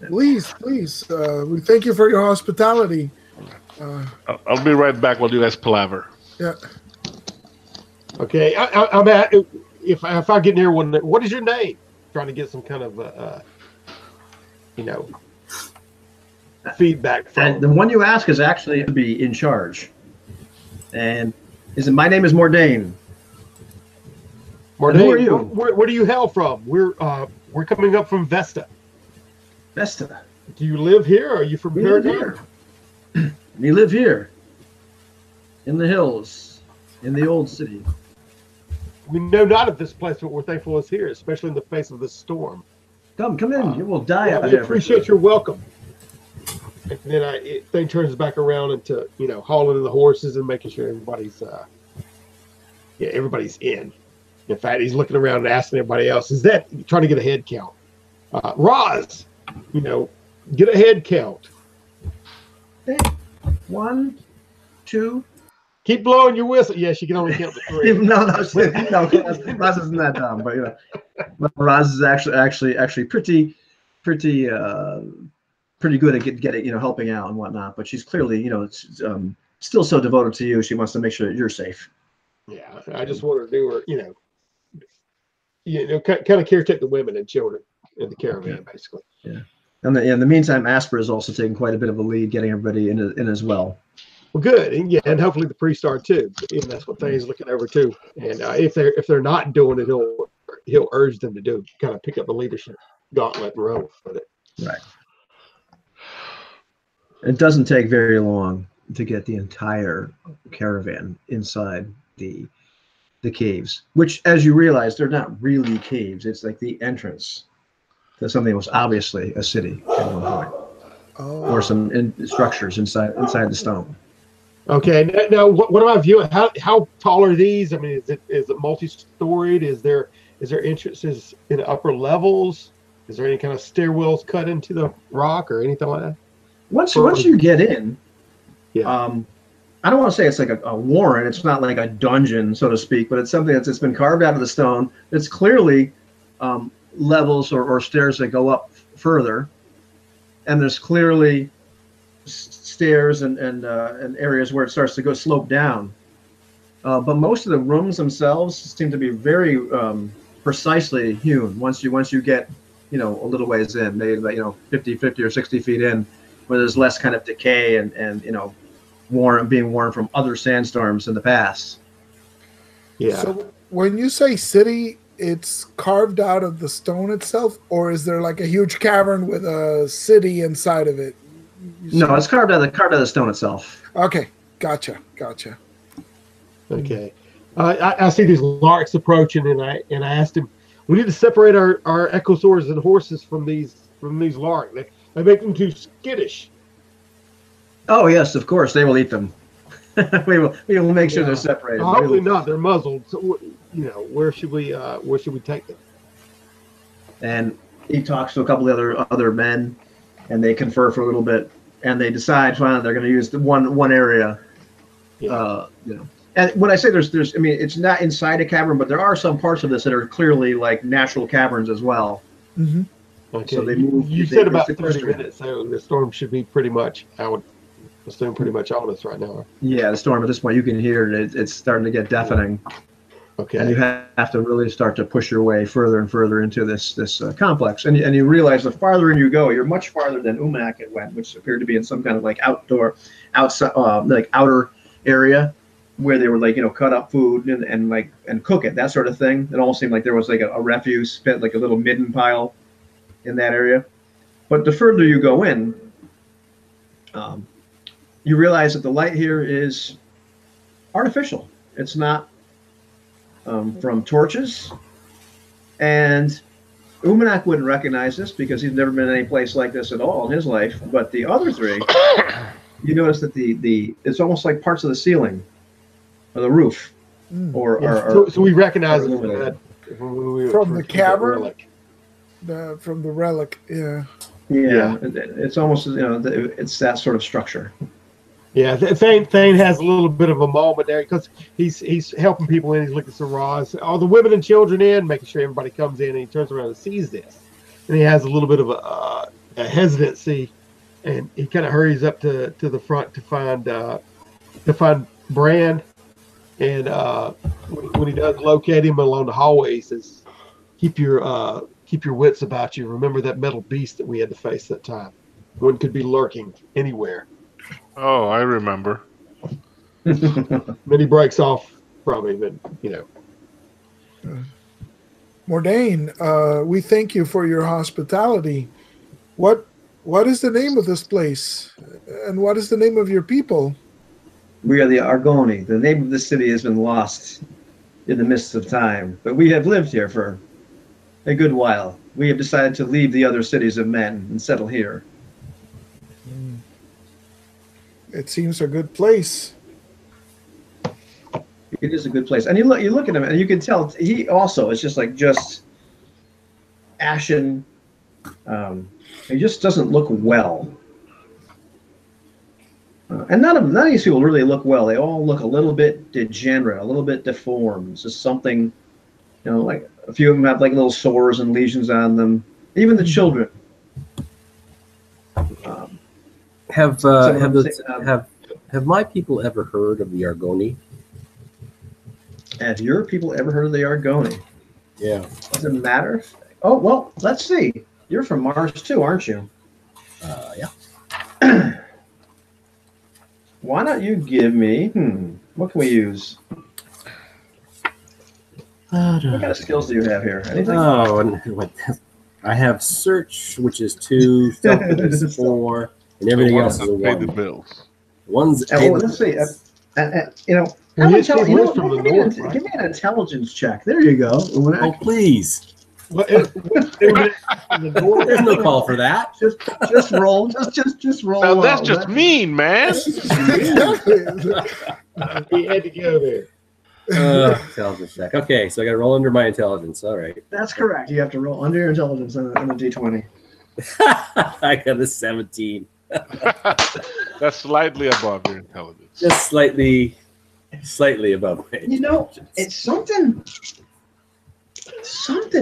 please. We thank you for your hospitality. I'll be right back while you guys palaver. Yeah. Okay, I'm at. If I get near one, what is your name? Trying to get some kind of feedback from. And the one you ask is actually to be in charge. And my name is Mordain. Mordain, who are you? Where do you hail from? We're coming up from Vesta. Vesta. Do you live here? Or are you from We live Paragon? here. We live here. In the hills. In the old city. We know not of this place, but we're thankful it's here, especially in the face of this storm. Come in. You will die out We here. appreciate your welcome. And then thing turns back around into hauling in the horses and making sure everybody's in. In fact, he's looking around and asking everybody else, is that trying to get a head count? Roz, get a head count. 1, 2. Keep blowing your whistle. Yes, you can only count to 3. No, Roz isn't that dumb, but Roz is actually pretty good at getting helping out and whatnot. But she's clearly still so devoted to you. She wants to make sure that you're safe. Yeah, I just want to do her, kind of caretake the women and children in the caravan, basically. Yeah. And in the meantime, Asper is also taking quite a bit of a lead, getting everybody in as well. Well, good, and hopefully the priests are too. And that's what Thane's looking over too. And if they're not doing it, he'll urge them to do, kind of pick up the leadership gauntlet and roll with it. Right. It doesn't take very long to get the entire caravan inside the caves, which, as you realize, they're not really caves. It's like the entrance to something that was obviously a city at one point, or some structures inside the stone. Okay, now what am I viewing? How tall are these? I mean, is it multi-storied? Is there entrances in upper levels? Is there any kind of stairwells cut into the rock or anything like that? Once you get in, yeah. I don't want to say it's like a warren. It's not like a dungeon, so to speak, but it's something it's been carved out of the stone. It's clearly levels or stairs that go up further, and there's clearly stairs and areas where it starts to slope down. But most of the rooms themselves seem to be very precisely hewn. Once you get a little ways in, maybe 50 or 60 feet in, where there's less kind of decay and being worn from other sandstorms in the past. Yeah. So when you say city, it's carved out of the stone itself, or is there like a huge cavern with a city inside of it? No, it's carved out of the stone itself. Okay, gotcha. Okay. I see these larks approaching, and I asked him, we need to separate our echosaurs and horses from these larks. They make them too skittish. Oh yes, of course they will eat them. we will make sure they're separated. Hopefully not. They're muzzled. So where should we take them? And he talks to a couple of other men, and they confer for a little bit, and they decide finally they're going to use the one area. Yeah. And when I say there's, I mean, it's not inside a cavern, but there are some parts of this that are clearly like natural caverns as well. Mm-hmm. Okay. So they move. You said about 30 minutes, so the storm should be pretty much, I would assume, pretty much on us right now. Yeah, the storm at this point, you can hear it. It's starting to get deafening. Okay. And you have to really start to push your way further and further into this complex. And you realize the farther in you go, you're much farther than Umak had went, which appeared to be in some kind of like outer area where they were like, cut up food and cook it, that sort of thing. It almost seemed like there was like a refuse pit, like a little midden pile in that area. But the further you go in, you realize that the light here is artificial. It's not from torches. And Umanak wouldn't recognize this because he's never been in any place like this at all in his life. But the other three, you notice that it's almost like parts of the ceiling or the roof. So we recognize it from the cavern? From the relic, yeah. Yeah, it's almost, it's that sort of structure. Yeah, Thane has a little bit of a moment there because he's helping people in. He's looking at some raws, all the women and children in, making sure everybody comes in, and he turns around and sees this. And he has a little bit of a hesitancy, and he kind of hurries up to the front to find Brand. And when he does locate him along the hallway, he says, keep your wits about you. Remember that metal beast that we had to face that time. One could be lurking anywhere. Oh, I remember. Then he breaks off from him, and Mordain, we thank you for your hospitality. What is the name of this place, and what is the name of your people? We are the Argoni. The name of the city has been lost in the mists of time, but we have lived here for a good while. We have decided to leave the other cities of men and settle here. It seems a good place. It is a good place. And you look at him, and you can tell he also is just ashen. He just doesn't look well. And none of these people really look well. They all look a little bit degenerate, a little bit deformed. Just something, like a few of them have like little sores and lesions on them. Even the children. Have my people ever heard of the Argoni? Have your people ever heard of the Argoni? Yeah. Doesn't matter. Oh, well, let's see. You're from Mars too, aren't you? Yeah. Why don't you give me, what can we use? What kind of skills do you have here? Anything? Oh, and I have search, which is 2, stealth is 4, and everything else is a 1. Pay the bills. One's let's see. Give me an intelligence check. There you go. Oh, please. There's no call for that. Just roll. Just roll. Now that's just mean, man. He had to go there. Intelligence check. Okay, so I got to roll under my intelligence. All right. That's correct. You have to roll under your intelligence on a D20. I got a 17. That's slightly above your intelligence. Just slightly above my intelligence. It's something.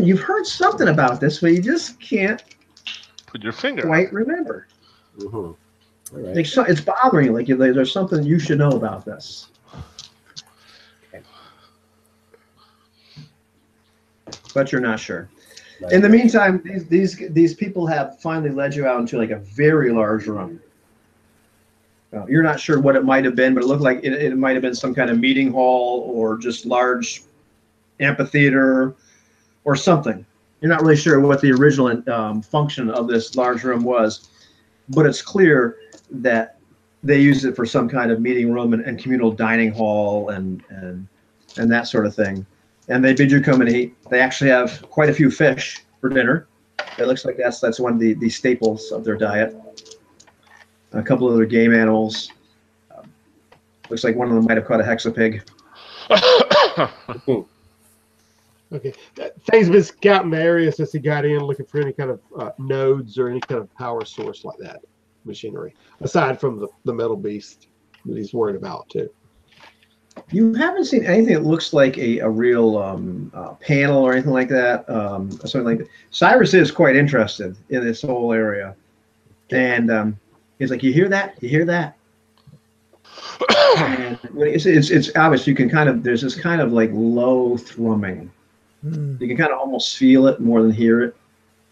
You've heard something about this, but you just can't put your finger quite remember. Mm-hmm. All right. It's bothering you. Like there's something you should know about this. Okay. But you're not sure. In the meantime, these people have finally led you out into like a very large room. You're not sure what it might have been, but it looked like it might have been some kind of meeting hall or just large amphitheater or something. You're not really sure what the original function of this large room was, but it's clear that they use it for some kind of meeting room and communal dining hall and that sort of thing. And they bid you come and eat. They actually have quite a few fish for dinner. It looks like that's one of the staples of their diet. A couple of other game animals. Looks like one of them might have caught a hexapig. Okay. Thing's been scouting the area since he got in, looking for any kind of nodes or any kind of power source like that, machinery, aside from the metal beast that he's worried about too. You haven't seen anything that looks like a real panel or anything like that. Something like that. Cyrus is quite interested in this whole area, and he's like, "You hear that? You hear that?" And it's obvious. You can kind of there's this kind of like low thrumming. You can kind of almost feel it more than hear it.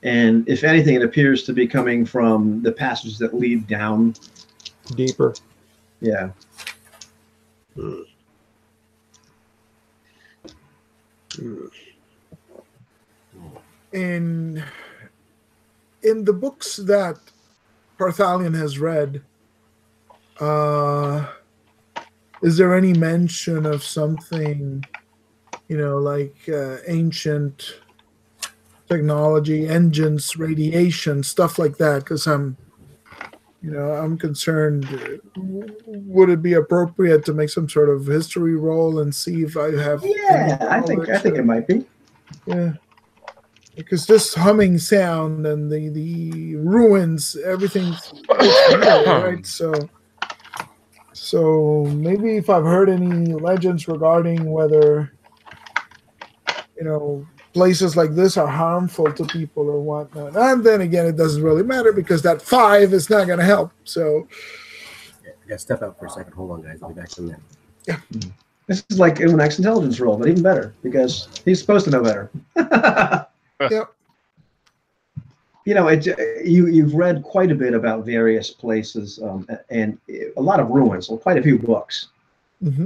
And if anything, it appears to be coming from the passages that lead down deeper. Yeah. In the books that Parthalion has read, is there any mention of something, like ancient technology, engines, radiation, stuff like that? Because I'm concerned. Would it be appropriate to make some sort of history roll and see if I have? Yeah, I think it might be. Yeah, because this humming sound and the ruins, everything's right. So maybe if I've heard any legends regarding whether places like this are harmful to people or whatnot. And then again, it doesn't really matter because that 5 is not going to help. So, yeah, step out for a second. Hold on, guys. I'll be back in a minute. Yeah. This is like an intelligence roll, but even better because he's supposed to know better. Yep. You've read quite a bit about various places and a lot of ruins. Well, quite a few books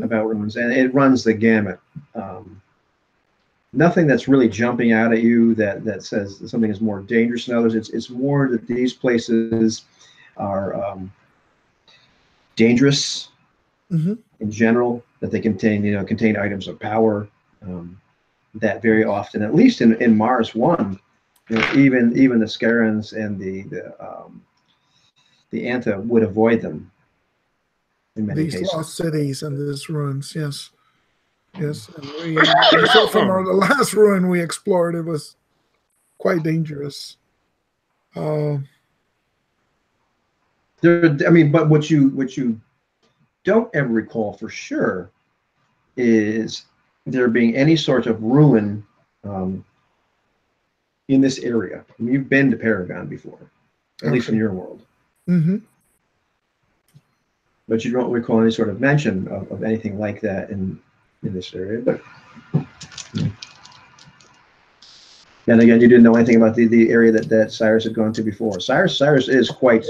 about ruins, and it runs the gamut. Nothing that's really jumping out at you that says something is more dangerous than others. It's more that these places are dangerous in general, that they contain items of power that very often, at least in Mars 1, even the Scarans and the Anta would avoid them in many cases. These lost cities and these ruins, yes. Yes, and we saw from the last ruin we explored, it was quite dangerous. But what you don't ever recall for sure is there being any sort of ruin in this area. I mean, you've been to Paragon before, at least in your world. But you don't recall any sort of mention of anything like that in this area. But and again, you didn't know anything about the area that Cyrus had gone to before. Cyrus is quite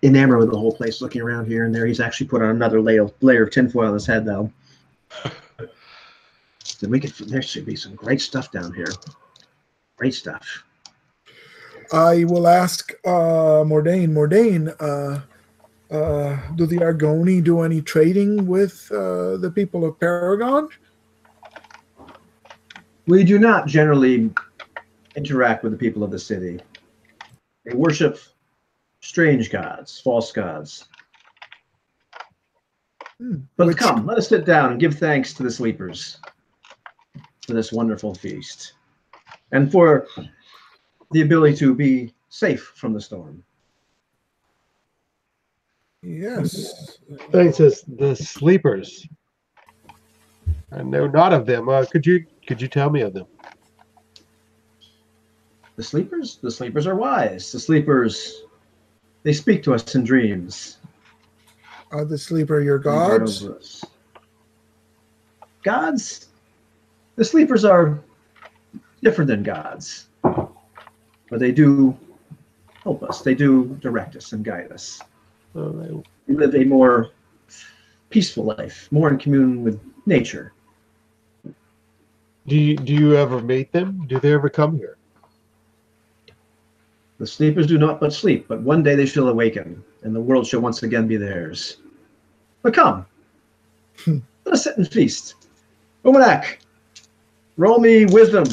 enamored with the whole place. Looking around here and there, he's actually put on another layer of tinfoil on his head though. So there should be some great stuff down here. Great stuff. I will ask Mordain. Mordain, do the Argoni do any trading with the people of Paragon? We do not generally interact with the people of the city. They worship strange gods, false gods. But come, let us sit down and give thanks to the sleepers for this wonderful feast and for the ability to be safe from the storm. Yes. Thanks, the sleepers. I know not of them. Could you tell me of them? The sleepers? The sleepers are wise. The sleepers, they speak to us in dreams. Are the sleeper your gods? Gods? The sleepers are different than gods. But they do help us. They do direct us and guide us. We live a more peaceful life, more in commune with nature. Do you ever meet them? Do they ever come here? The sleepers do not but sleep, but one day they shall awaken, and the world shall once again be theirs. But come, let us sit and feast. Umanak, roll me wisdom.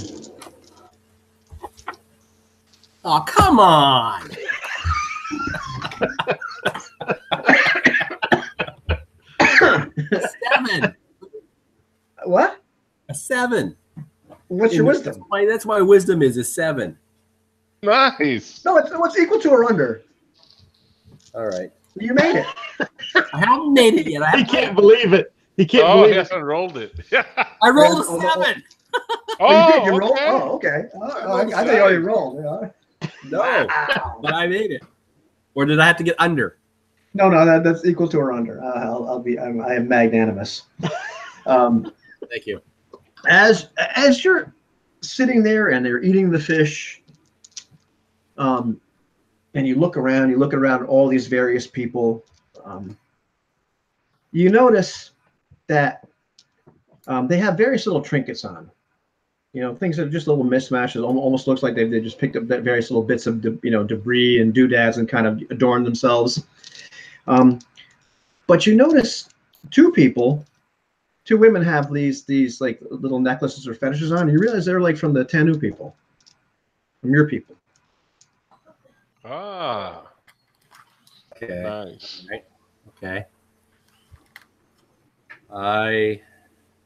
Oh, come on. A 7. What? A 7. What's your wisdom? That's my wisdom is a 7. Nice. No, it's equal to or under. All right. You made it. I haven't made it yet. He can't believe it. He can't Oh, believe he it. hasn't rolled it. I rolled a 7. Oh, you did. You rolled? okay. Oh, okay. I thought you already rolled. Yeah. No, but I made it. Or did I have to get under? No, that's equal to or under. I am magnanimous. Thank you. As you're sitting there and they're eating the fish, and you look around all these various people, you notice that they have various little trinkets on. Things that are just little mismatches. Almost looks like they just picked up that various little bits of debris and doodads and kind of adorned themselves. But you notice two women have these like little necklaces or fetishes on. You realize they're like from the Tanu people, from your people. Ah. Okay. Nice. Right. Okay.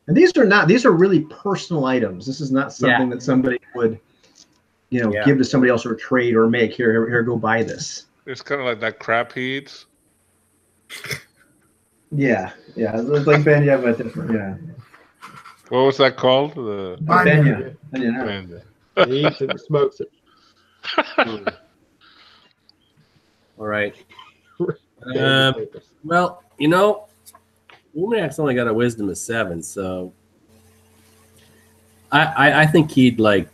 And these are really personal items. This is not something that somebody would, give to somebody else or trade or make. Here, go buy this. It's kind of like that crap he eats. Yeah. It's like Benya, but different. Yeah. What was that called? The Benya. Benya. He eats it and smokes it. All right. Well, Umanak's only got a wisdom of 7, so I think he'd kind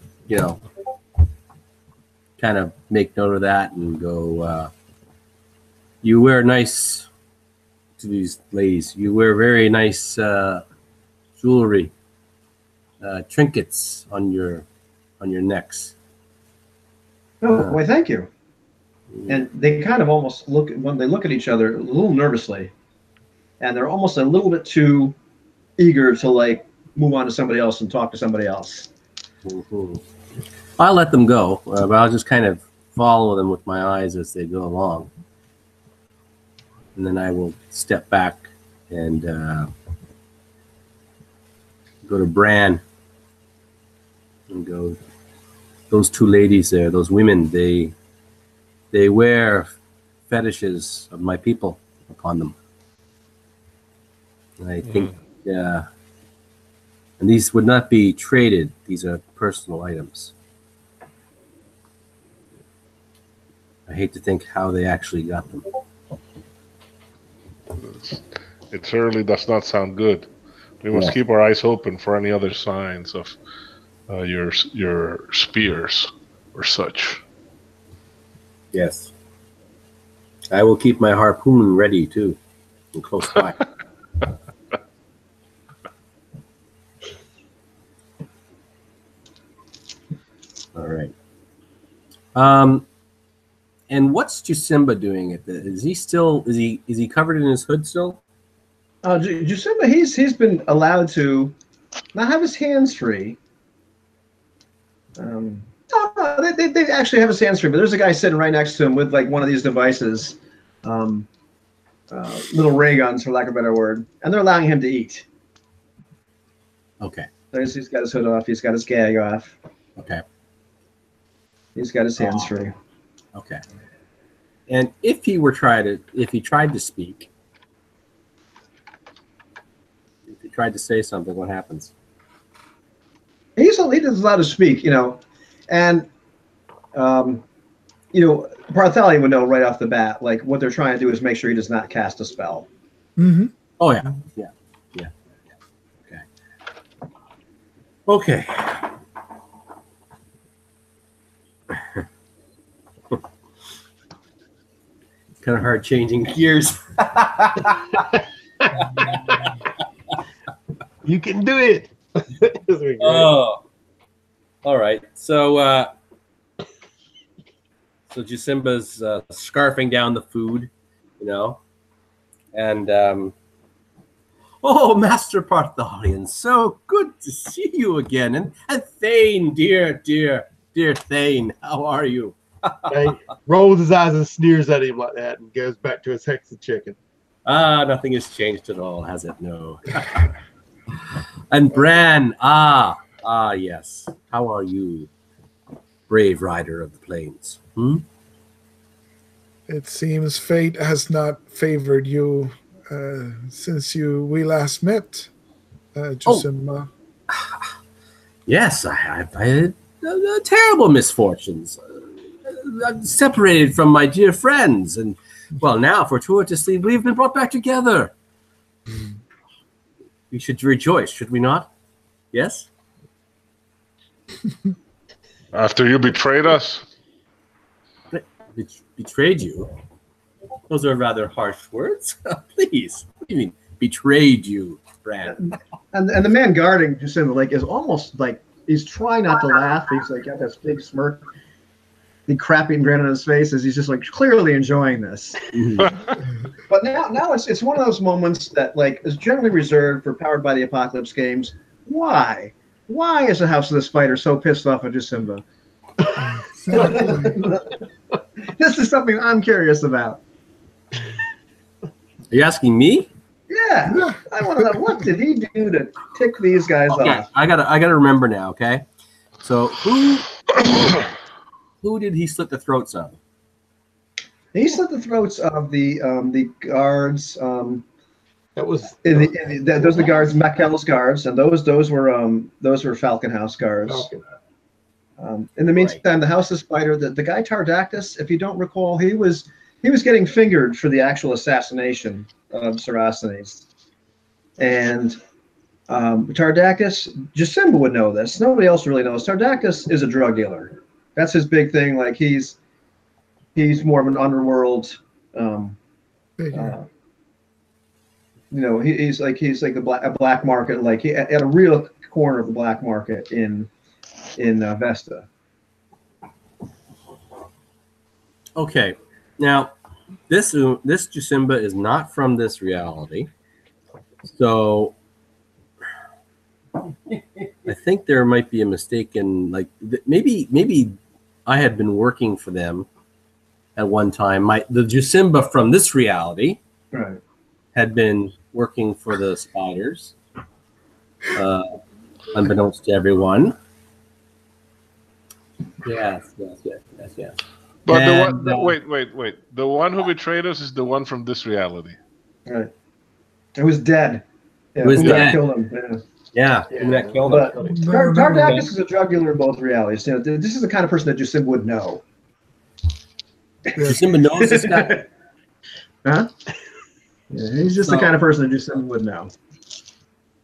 of make note of that and go, you wear nice to these ladies. You wear very nice jewelry, trinkets on your necks. Oh, why, thank you. And they kind of almost when they look at each other a little nervously, and they're almost a little bit too eager to move on to somebody else and talk to somebody else. Mm-hmm. I'll let them go, but I'll just kind of follow them with my eyes as they go along. And then I will step back and go to Bran and go, those two ladies there, those women, they wear fetishes of my people upon them. And I think, and these would not be traded. These are personal items. I hate to think how they actually got them. It certainly does not sound good. We must keep our eyes open for any other signs of your spears or such. Yes. I will keep my harpoon ready too, and close by. All right. And what's Jasimba doing at the? Is he covered in his hood still? Jasimba, he's been allowed to not have his hands free. No, they actually have his hands free, but there's a guy sitting right next to him with one of these devices, little ray guns, for lack of a better word, and they're allowing him to eat. Okay. He's got his hood off. He's got his gag off. Okay. He's got his hands free. Okay. And if he tried to speak, if he tried to say something, what happens? He's allowed to speak, and Parthalion would know right off the bat, what they're trying to do is make sure he does not cast a spell. Mm-hmm. Oh yeah. Okay. Kind of hard changing gears. You can do it. Oh, all right. So So Jasimba's scarfing down the food, you know, and oh, Master Partholian, so good to see you again, and Thane, dear Thane, how are you? He rolls his eyes and sneers at him like that, and goes back to his Hexed chicken. Nothing has changed at all, has it? No. And Bran, yes, how are you, brave rider of the plains? It seems fate has not favored you since we last met, Jasimba. Yes, I had terrible misfortunes. I'm separated from my dear friends, and well, now fortuitously we've been brought back together. We should rejoice, should we not? Yes. After you betrayed us. Betrayed you? Those are rather harsh words. Please. What do you mean, betrayed you, Brad? And the man guarding Jasimba like is almost like he's trying not to laugh. He's like got this big smirk, big crappy grin on his face as he's just like clearly enjoying this. But now it's one of those moments that like is generally reserved for Powered by the Apocalypse games. Why? Why is the House of the Spider so pissed off at Jasimba? This is something I'm curious about. Are you asking me? Yeah, I want to know what did he do to tick these guys off? I gotta remember now. Okay, so who did he slit the throats of? He slit the throats of the guards. That was those are the guards, Mackel's guards, and those were Falcon House guards. In the meantime, the House of Spider, the guy Tardactus, if you don't recall, he was getting fingered for the actual assassination of Saracens. And Tardactus, Jasimba would know this. Nobody else really knows. Tardactus is a drug dealer. That's his big thing. Like he's more of an underworld. He's like a black market. Like he at a real corner of the black market in Vesta. Okay, now this Jasimba is not from this reality, so I think there might be a mistake in like maybe I had been working for them at one time. The Jasimba from this reality had been working for the Spiders, unbeknownst to everyone. Yes. But wait. The one who betrayed us is the one from this reality. Right. It was dead. Yeah, it was dead. Killed him. Yeah. That killed him. Tardactus is a drug dealer in both realities. You know, this is the kind of person that Jasimba would know. Jasimba knows this guy. Huh? Yeah, he's just the kind of person that Jasimba would know.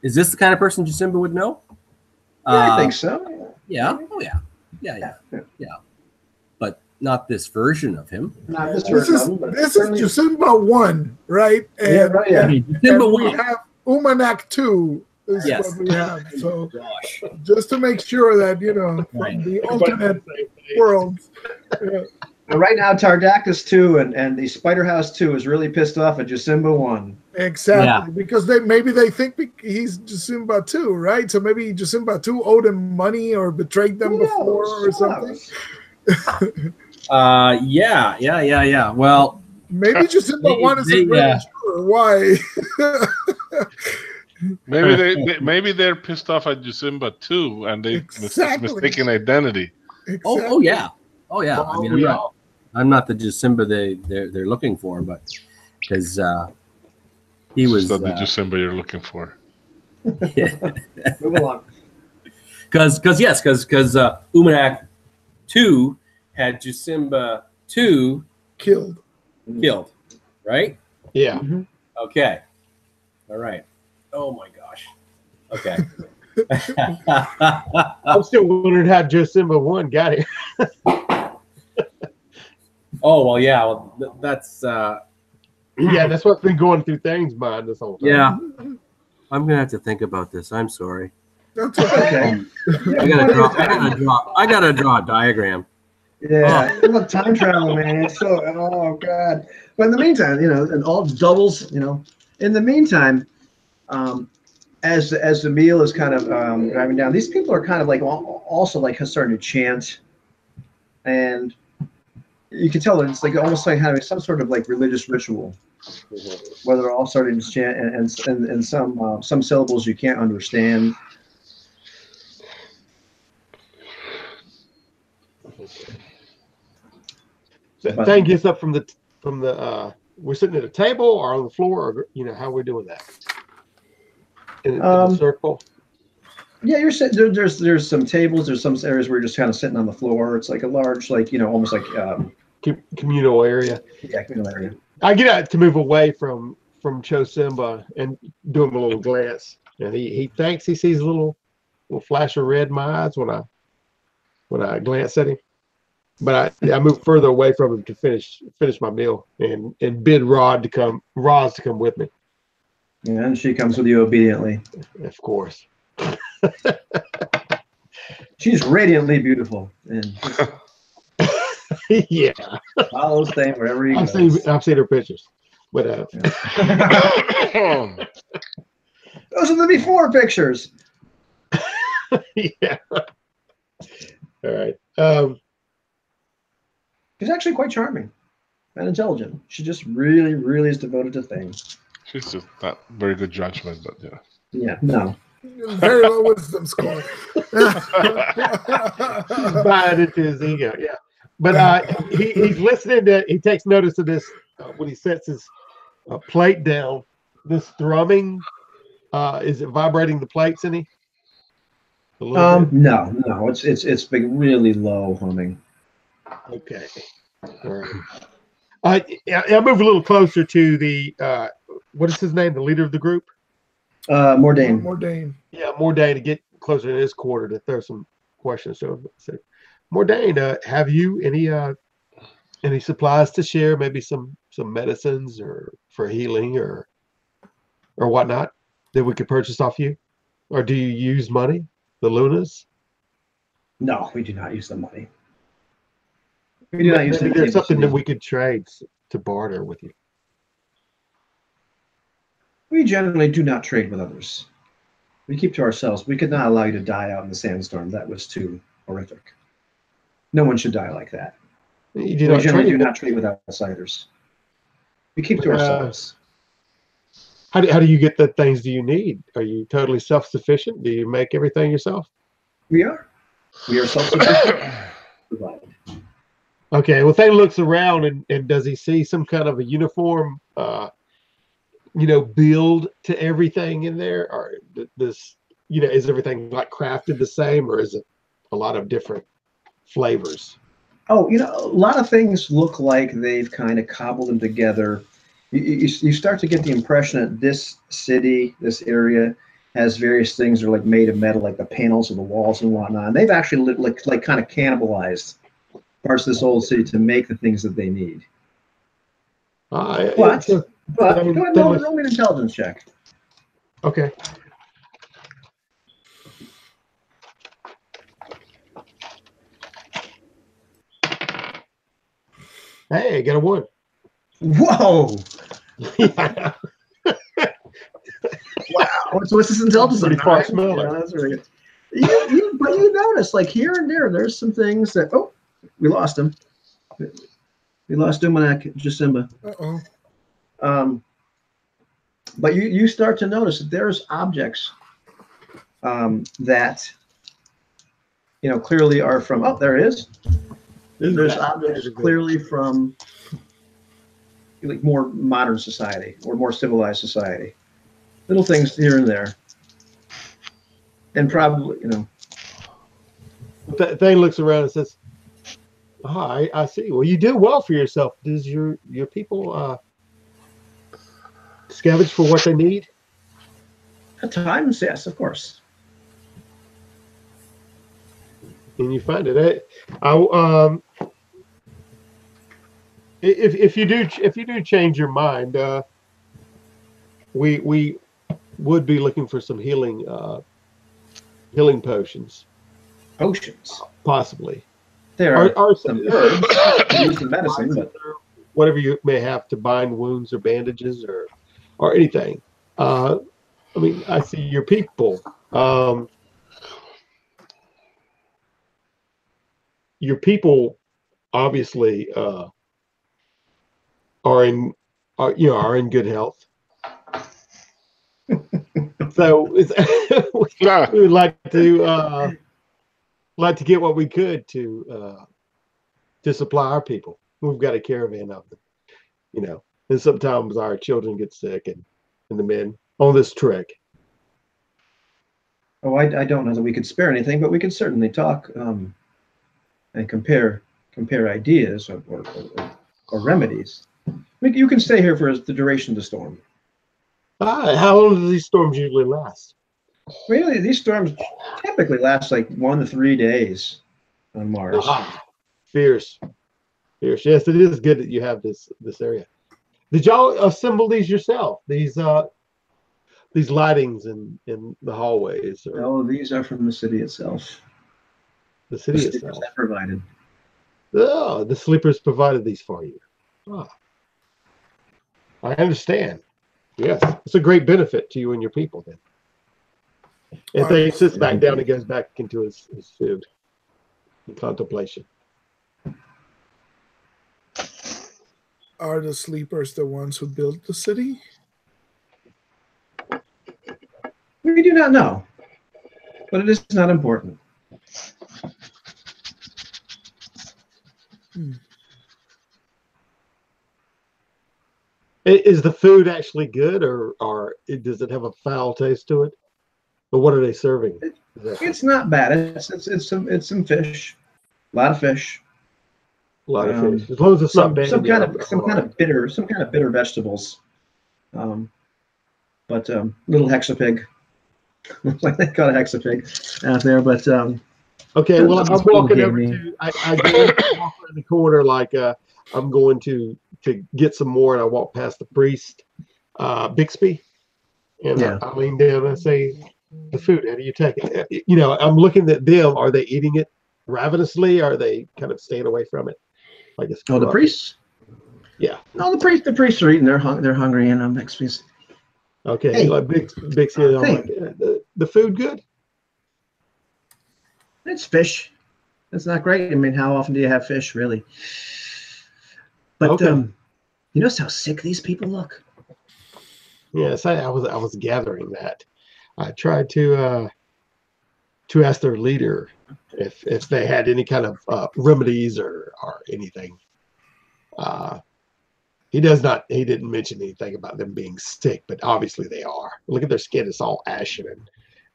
Is this the kind of person Jasimba would know? Yeah, I think so. Yeah. Oh yeah. Yeah. But not this version of him. Not this version. This is Jasimba 1, right? And, Jasimba 1. We have Umanak 2 is what we have. So just to make sure that, from the alternate worlds. Yeah. Right now, Tardactus 2 and the Spider House 2 is really pissed off at Jasimba 1. Exactly, because maybe they think he's Jasimba 2, right? So maybe Jasimba 2 owed him money or betrayed them before or something. Yeah. Well, maybe Jasimba 1 isn't really sure why. Maybe they're pissed off at Jasimba 2 and they mistaken identity. Exactly. Oh yeah. I mean, I'm not the Jasimba they're looking for, but because he was not the Jasimba you're looking for. Move along. Because Umanak 2 had Jasimba 2 killed, right? Yeah. Mm-hmm. Okay. All right. Oh my gosh. Okay. I'm still wondering how Jasimba 1 got here. Oh well, yeah. Well, that's that's what's been going through Thane's mind this whole time. Yeah, I'm gonna have to think about this. I'm sorry. That's okay. I gotta draw a diagram. Yeah, I love time travel, man. It's so, oh god. But in the meantime, and all doubles, In the meantime, as the meal is kind of driving down, these people are kind of like also like starting to chant, and you can tell that it's like almost like having some sort of like religious ritual, where they're all starting to chant, and some syllables you can't understand. So thing gets up from the we're sitting at a table or on the floor, or how we're doing that in a circle. Yeah, you're sitting there's some tables, there's some areas where you're just kind of sitting on the floor. It's like a large, like almost like communal area. Yeah, communal area. I get out to move away from Chosimba and do him a little glance, and he thinks he sees a little flash of red in my eyes when I glance at him. But I move further away from him to finish my meal and bid Roz to come with me. Yeah, and she comes with you obediently. Of course. She's radiantly beautiful, and yeah, follows thing wherever you go. I've seen her pictures, but those are the before pictures. Yeah. All right. She's actually quite charming and intelligent. She just really, really is devoted to things. She's just not very good judgment, but yeah. Yeah, no. Very low wisdom score. Buying into his ego, yeah. But he's listening to. He takes notice of this when he sets his plate down. This thrumming, is it vibrating the plates any? No. It's been really low humming. Okay. All right. I move a little closer to the what is his name? The leader of the group. Mordain. Mordain. Yeah, Mordain, to get closer to his quarter to throw some questions to him. So, Mordain, have you any supplies to share? Maybe some medicines or for healing or whatnot that we could purchase off you? Or do you use money, the Lunas? No, we do not use the money. We do not use maybe there's something that we could trade to barter with you. We generally do not trade with others. We keep to ourselves. We could not allow you to die out in the sandstorm. That was too horrific. No one should die like that. We generally do not trade with outsiders. We keep to ourselves. How do you get the things do you need? Are you totally self-sufficient? Do you make everything yourself? We are. We are self-sufficient. Okay. Well, Thane looks around and does he see some kind of a uniform, build to everything in there, or this, is everything like crafted the same, or is it a lot of different flavors? Oh, a lot of things look like they've kind of cobbled them together. You start to get the impression that this city, this area, has various things that are like made of metal, like the panels of the walls and whatnot. And they've actually like kind of cannibalized parts of this old city to make the things that they need. But go ahead and roll me an intelligence check. Okay. Hey, I got a 1. Whoa! Wow. What's this intelligence? Pretty far smelling. That's really good. But you notice, like here and there's some things that we lost him. We lost Dumanak Jasimba. Uh-oh. But you start to notice that there's objects that clearly are from. Oh, there it is. There's objects clearly from like more modern society or more civilized society. Little things here and there, and probably Thane looks around and says, I see. Well, you do well for yourself. Does your people scavenge for what they need? At times, yes, of course. And you find it. If you do change your mind, we would be looking for some healing potions. Potions, possibly. There are some herbs used in medicine, but whatever you may have to bind wounds or bandages or anything. I mean, I see your people. Your people obviously are in good health. So we would like to get what we could to supply our people. We've got a caravan of them, and sometimes our children get sick and the men on this trek. Oh, I don't know that we could spare anything, but we could certainly talk and compare ideas or remedies. You can stay here for the duration of the storm. How long do these storms usually last? Really, these storms typically last like 1 to 3 days on Mars. Fierce. Yes, it is good that you have this area. Did y'all assemble these yourself? These lightings in the hallways? No, these are from the city itself. The city itself. That provided. Oh, the sleepers provided these for you. Oh, I understand. Yes, it's a great benefit to you and your people then. And then he sits back down and goes back into his food in contemplation. Are the sleepers the ones who built the city? We do not know, but it is not important. Is the food actually good, or does it have a foul taste to it? But what are they serving? It's not bad. It's some fish, a lot of fish. A lot of fish. As long as it's not bad. Some kind of bitter vegetables. But little hexapig. Like they call it hexapig out there, but okay. Well, I'm walking over to. I go walk around the corner like I'm going to get some more, and I walk past the priest, Bixby, and I lean down and I say, "The food. How do you take it?" I'm looking at them. Are they eating it ravenously? Are they kind of staying away from it? Like it's the priests? Yeah. No, the priests are eating. They're hungry, and Bixby's. Okay, hey. Like Bixby, like, the food good? It's fish. It's not great. I mean, how often do you have fish, really? But you notice how sick these people look? Yes, I was gathering that. I tried to ask their leader if they had any kind of remedies or anything. He didn't mention anything about them being sick, but obviously they are. Look at their skin; it's all ashen, and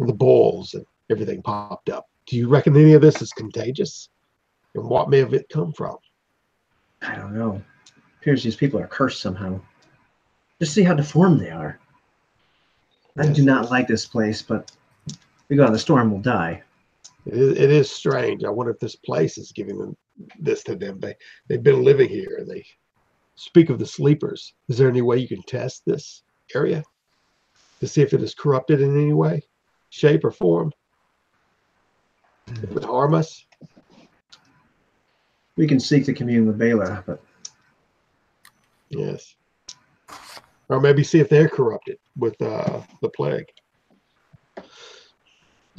the boils and everything popped up. Do you reckon any of this is contagious? And what may have it come from? I don't know. Appears these people are cursed somehow. Just see how deformed they are. I do not like this place, but if we go on the storm, we'll die. It is strange. I wonder if this place is giving them this to them. They've been living here, and they speak of the sleepers. Is there any way you can test this area to see if it is corrupted in any way, shape, or form? It would harm us. We can seek to commune with Bela, but yes, or maybe see if they're corrupted with the plague.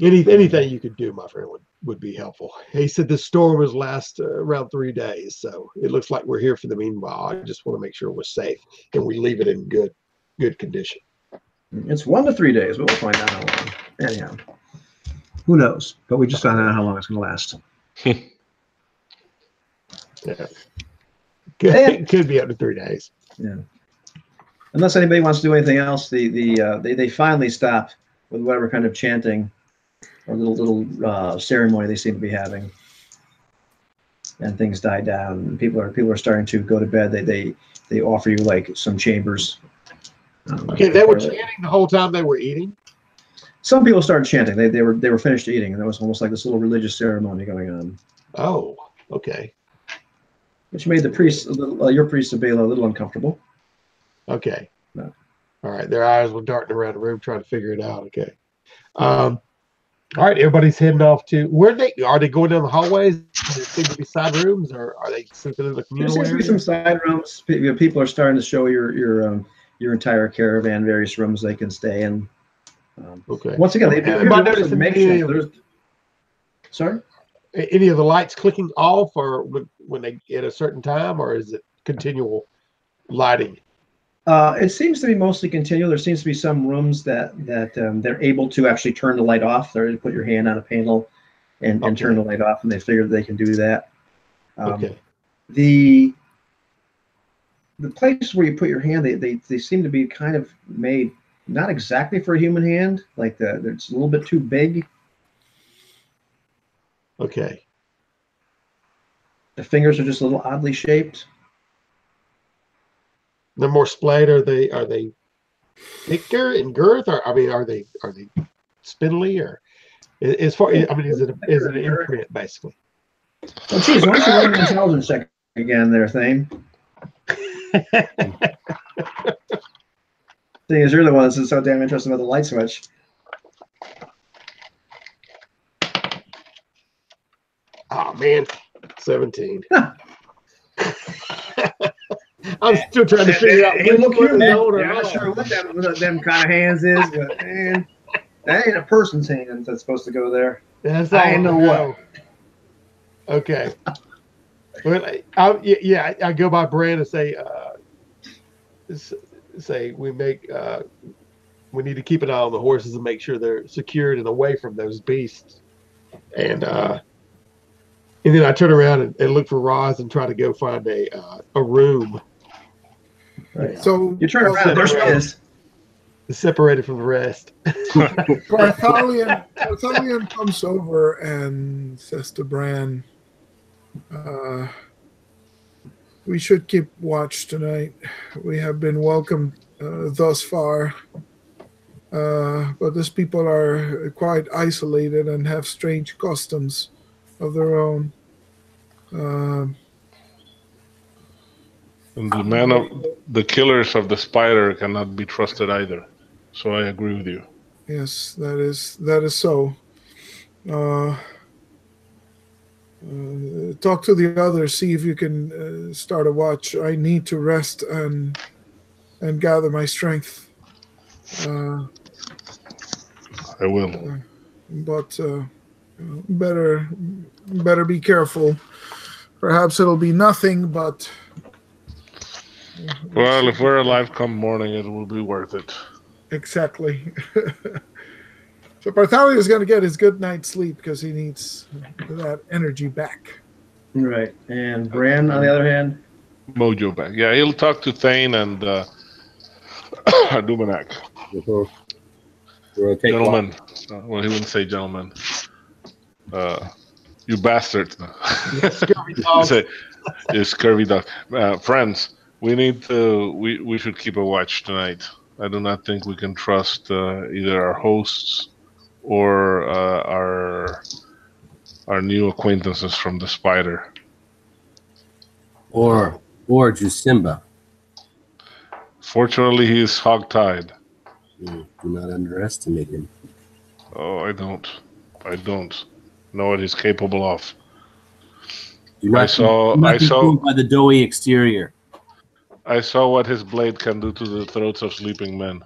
Anything you could do, my friend, would be helpful. He said the storm will last around 3 days, so it looks like we're here for the meanwhile. I just want to make sure we're safe and we leave it in good condition. It's 1 to 3 days, but we'll find out how long. Anyhow, who knows? But we just found out how long it's going to last. Yeah, it could be up to 3 days. Yeah. Unless anybody wants to do anything else, they finally stop with whatever kind of chanting or little ceremony they seem to be having, and things die down. People are starting to go to bed. They offer you like some chambers. Okay, they were chanting the whole time they were eating. Some people started chanting. They were finished eating, and there was almost like this little religious ceremony going on. Oh, okay. Which made the priest, your priest of Bela, a little uncomfortable. Okay. No. All right. Their eyes were darting around the room trying to figure it out. Okay. All right, everybody's heading off to where are they going down the hallways? There seem to be side rooms, or are they sleeping in the There communal seems to be area? some side rooms. People are starting to show your entire caravan, various rooms they can stay in. Okay. Once again, they do Am I appear to noticing makeshift. Sorry? any of the lights clicking off, or when they at a certain time, or is it continual lighting? It seems to be mostly continual. There seems to be some rooms that they're able to actually turn the light off. They're able to put your hand on a panel and turn the light off, and they figure they can do that. Okay. The place where you put your hand, they seem to be kind of made not exactly for a human hand. Like it's a little bit too big. Okay. The fingers are just a little oddly shaped. They're more splayed. Are they thicker in girth, or are they spindly, or as far? I mean, is it an imprint basically? Well, geez, why don't you run an intelligence check again, there, Thane? Thing is, you're the one that's so damn interested about the light switch. Oh man, 17. I'm still trying to figure out which one is older. I'm not sure what them kind of hands is, but man, that ain't a person's hand that's supposed to go there. That's all I know what. Okay. Well, I go by brand and say we need to keep an eye on the horses and make sure they're secured and away from those beasts. And then I turn around and look for Roz and try to go find a room. Right. So you turn around, there she is. Separated from the rest. Bartholian comes over and says to Bran, we should keep watch tonight. We have been welcomed thus far, but these people are quite isolated and have strange customs of their own. And the killers of the spider cannot be trusted either. So I agree with you. Yes, that is so. Talk to the others, see if you can start a watch. I need to rest and gather my strength. I will. But better be careful. Perhaps it'll be nothing, but well, if we're alive come morning, it will be worth it. Exactly. So Bartholomew is going to get his good night's sleep because he needs that energy back. Right. And Bran, on the other hand? Mojo back. Yeah, he'll talk to Thane and Dumanak. Gentlemen. Well, he wouldn't say gentlemen. You bastards. Scurvy dog. You scurvy dog. Friends, we should keep a watch tonight. I do not think we can trust either our hosts or our new acquaintances from the spider. Or Jusimba. Fortunately, he is hogtied. Do not underestimate him. Oh, I don't know what he's capable of. I saw by the doughy exterior. I saw what his blade can do to the throats of sleeping men.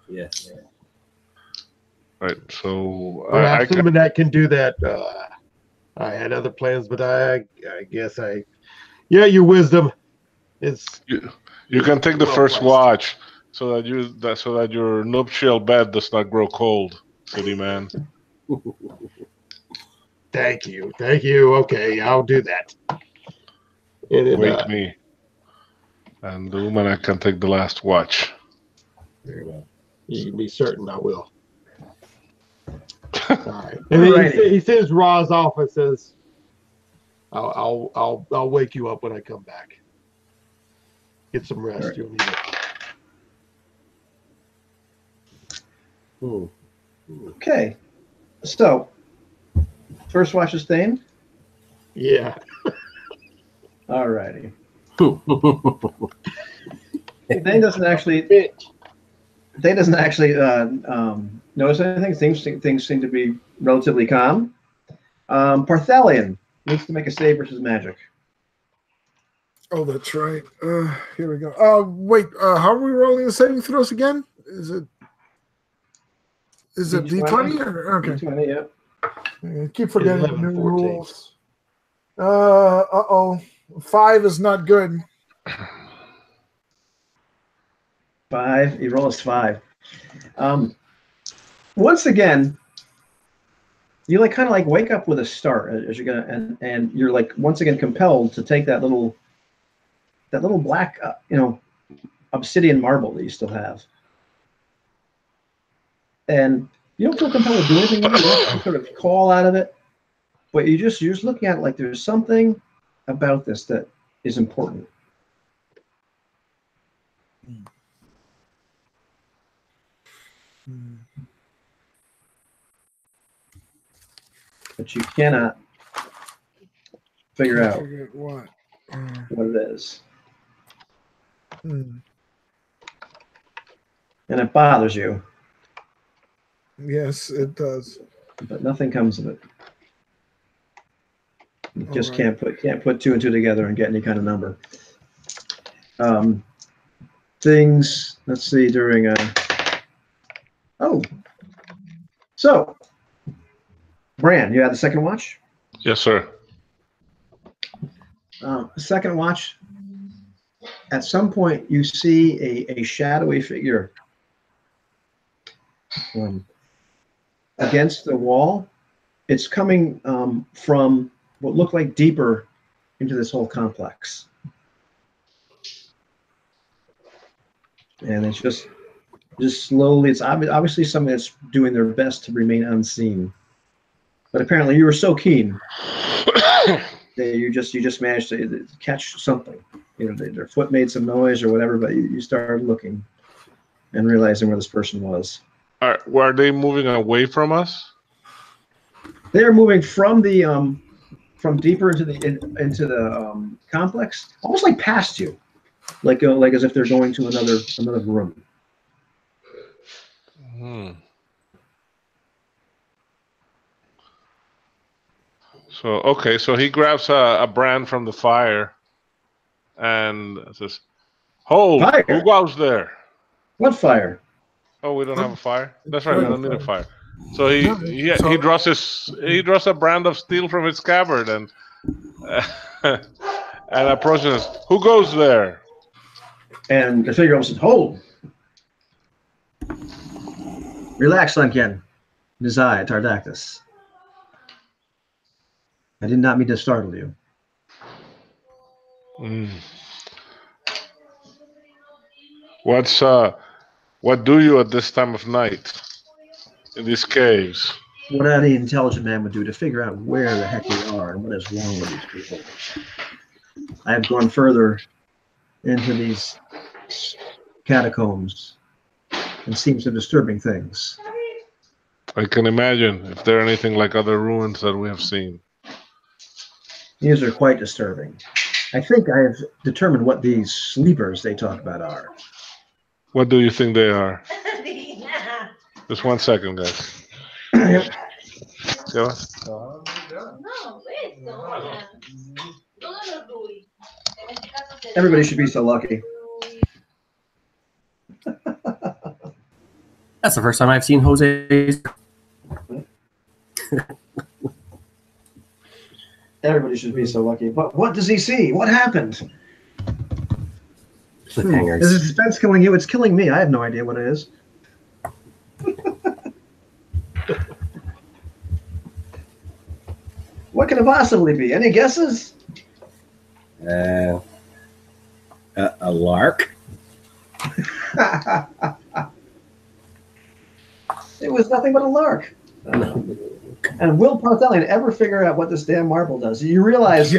Yes. Right. So I'm assuming that can do that. I had other plans, but I guess your wisdom is. You can take the first watch so that your nuptial bed does not grow cold, city man. Thank you. Okay, I'll do that. Wake me. And the woman I can take the last watch. Very well. You can be certain I will. All right. And he sends Roz off and says, "I'll wake you up when I come back. Get some rest. Right. You'll need it." Okay. So, first watch is Thane? Yeah. All righty. Thane doesn't actually Day doesn't actually notice anything. Things seem to be relatively calm. Parthalion needs to make a save versus magic. Oh, that's right. Here we go. Wait. How are we rolling the saving throws again? Is it D20 or okay? D20, yeah. I keep forgetting 11, the new 14. rules. 5 is not good. 5. He rolls 5. Once again, you kind of wake up with a start as you're gonna, and you're once again compelled to take that little black obsidian marble that you still have, and you don't feel compelled to do anything with it. You don't have to sort of call out of it, but you're just looking at it like there's something about this that is important. But you cannot figure out what it is. Hmm. And it bothers you. Yes, it does. But nothing comes of it. You just right. can't put 2 and 2 together and get any kind of number. Things, let's see, during so Bran, you had the second watch? Yes, sir. Second watch, at some point you see a shadowy figure against the wall. It's coming from what looked like deeper into this whole complex. And it's just slowly, it's obviously something that's doing their best to remain unseen. But apparently you were so keen that you just managed to catch something. Their foot made some noise or whatever, but you started looking and realizing where this person was. Were they moving away from us? They're moving from the from deeper into the complex, almost like past you, like as if they're going to another room. So he grabs a brand from the fire and says, "Hold! Fire? Who goes there?" What fire? Oh, we don't have a fire. That's right. We don't need a fire. So he So- draws a brand of steel from his scabbard and approaches us. Who goes there? And the figure says, "Hold! Relax, Sunken. Nizai, Tardactus. I did not mean to startle you." What do you at this time of night in these caves? What any intelligent man would do to figure out where the heck we are and what is wrong with these people. I have gone further into these catacombs and seen some disturbing things. I can imagine if they're anything like other ruins that we have seen. These are quite disturbing. I think I have determined what these sleepers they talk about are. What do you think they are? Just 1 second, guys. Go on. Everybody should be so lucky. That's the first time I've seen Jose's. Everybody should be so lucky. But what does he see? What happened? Cliffhangers. Is the suspense killing you? It's killing me. I have no idea what it is. What can it possibly be? Any guesses? A lark? It was nothing but a lark. And will Parthalion ever figure out what this damn marble does? You realize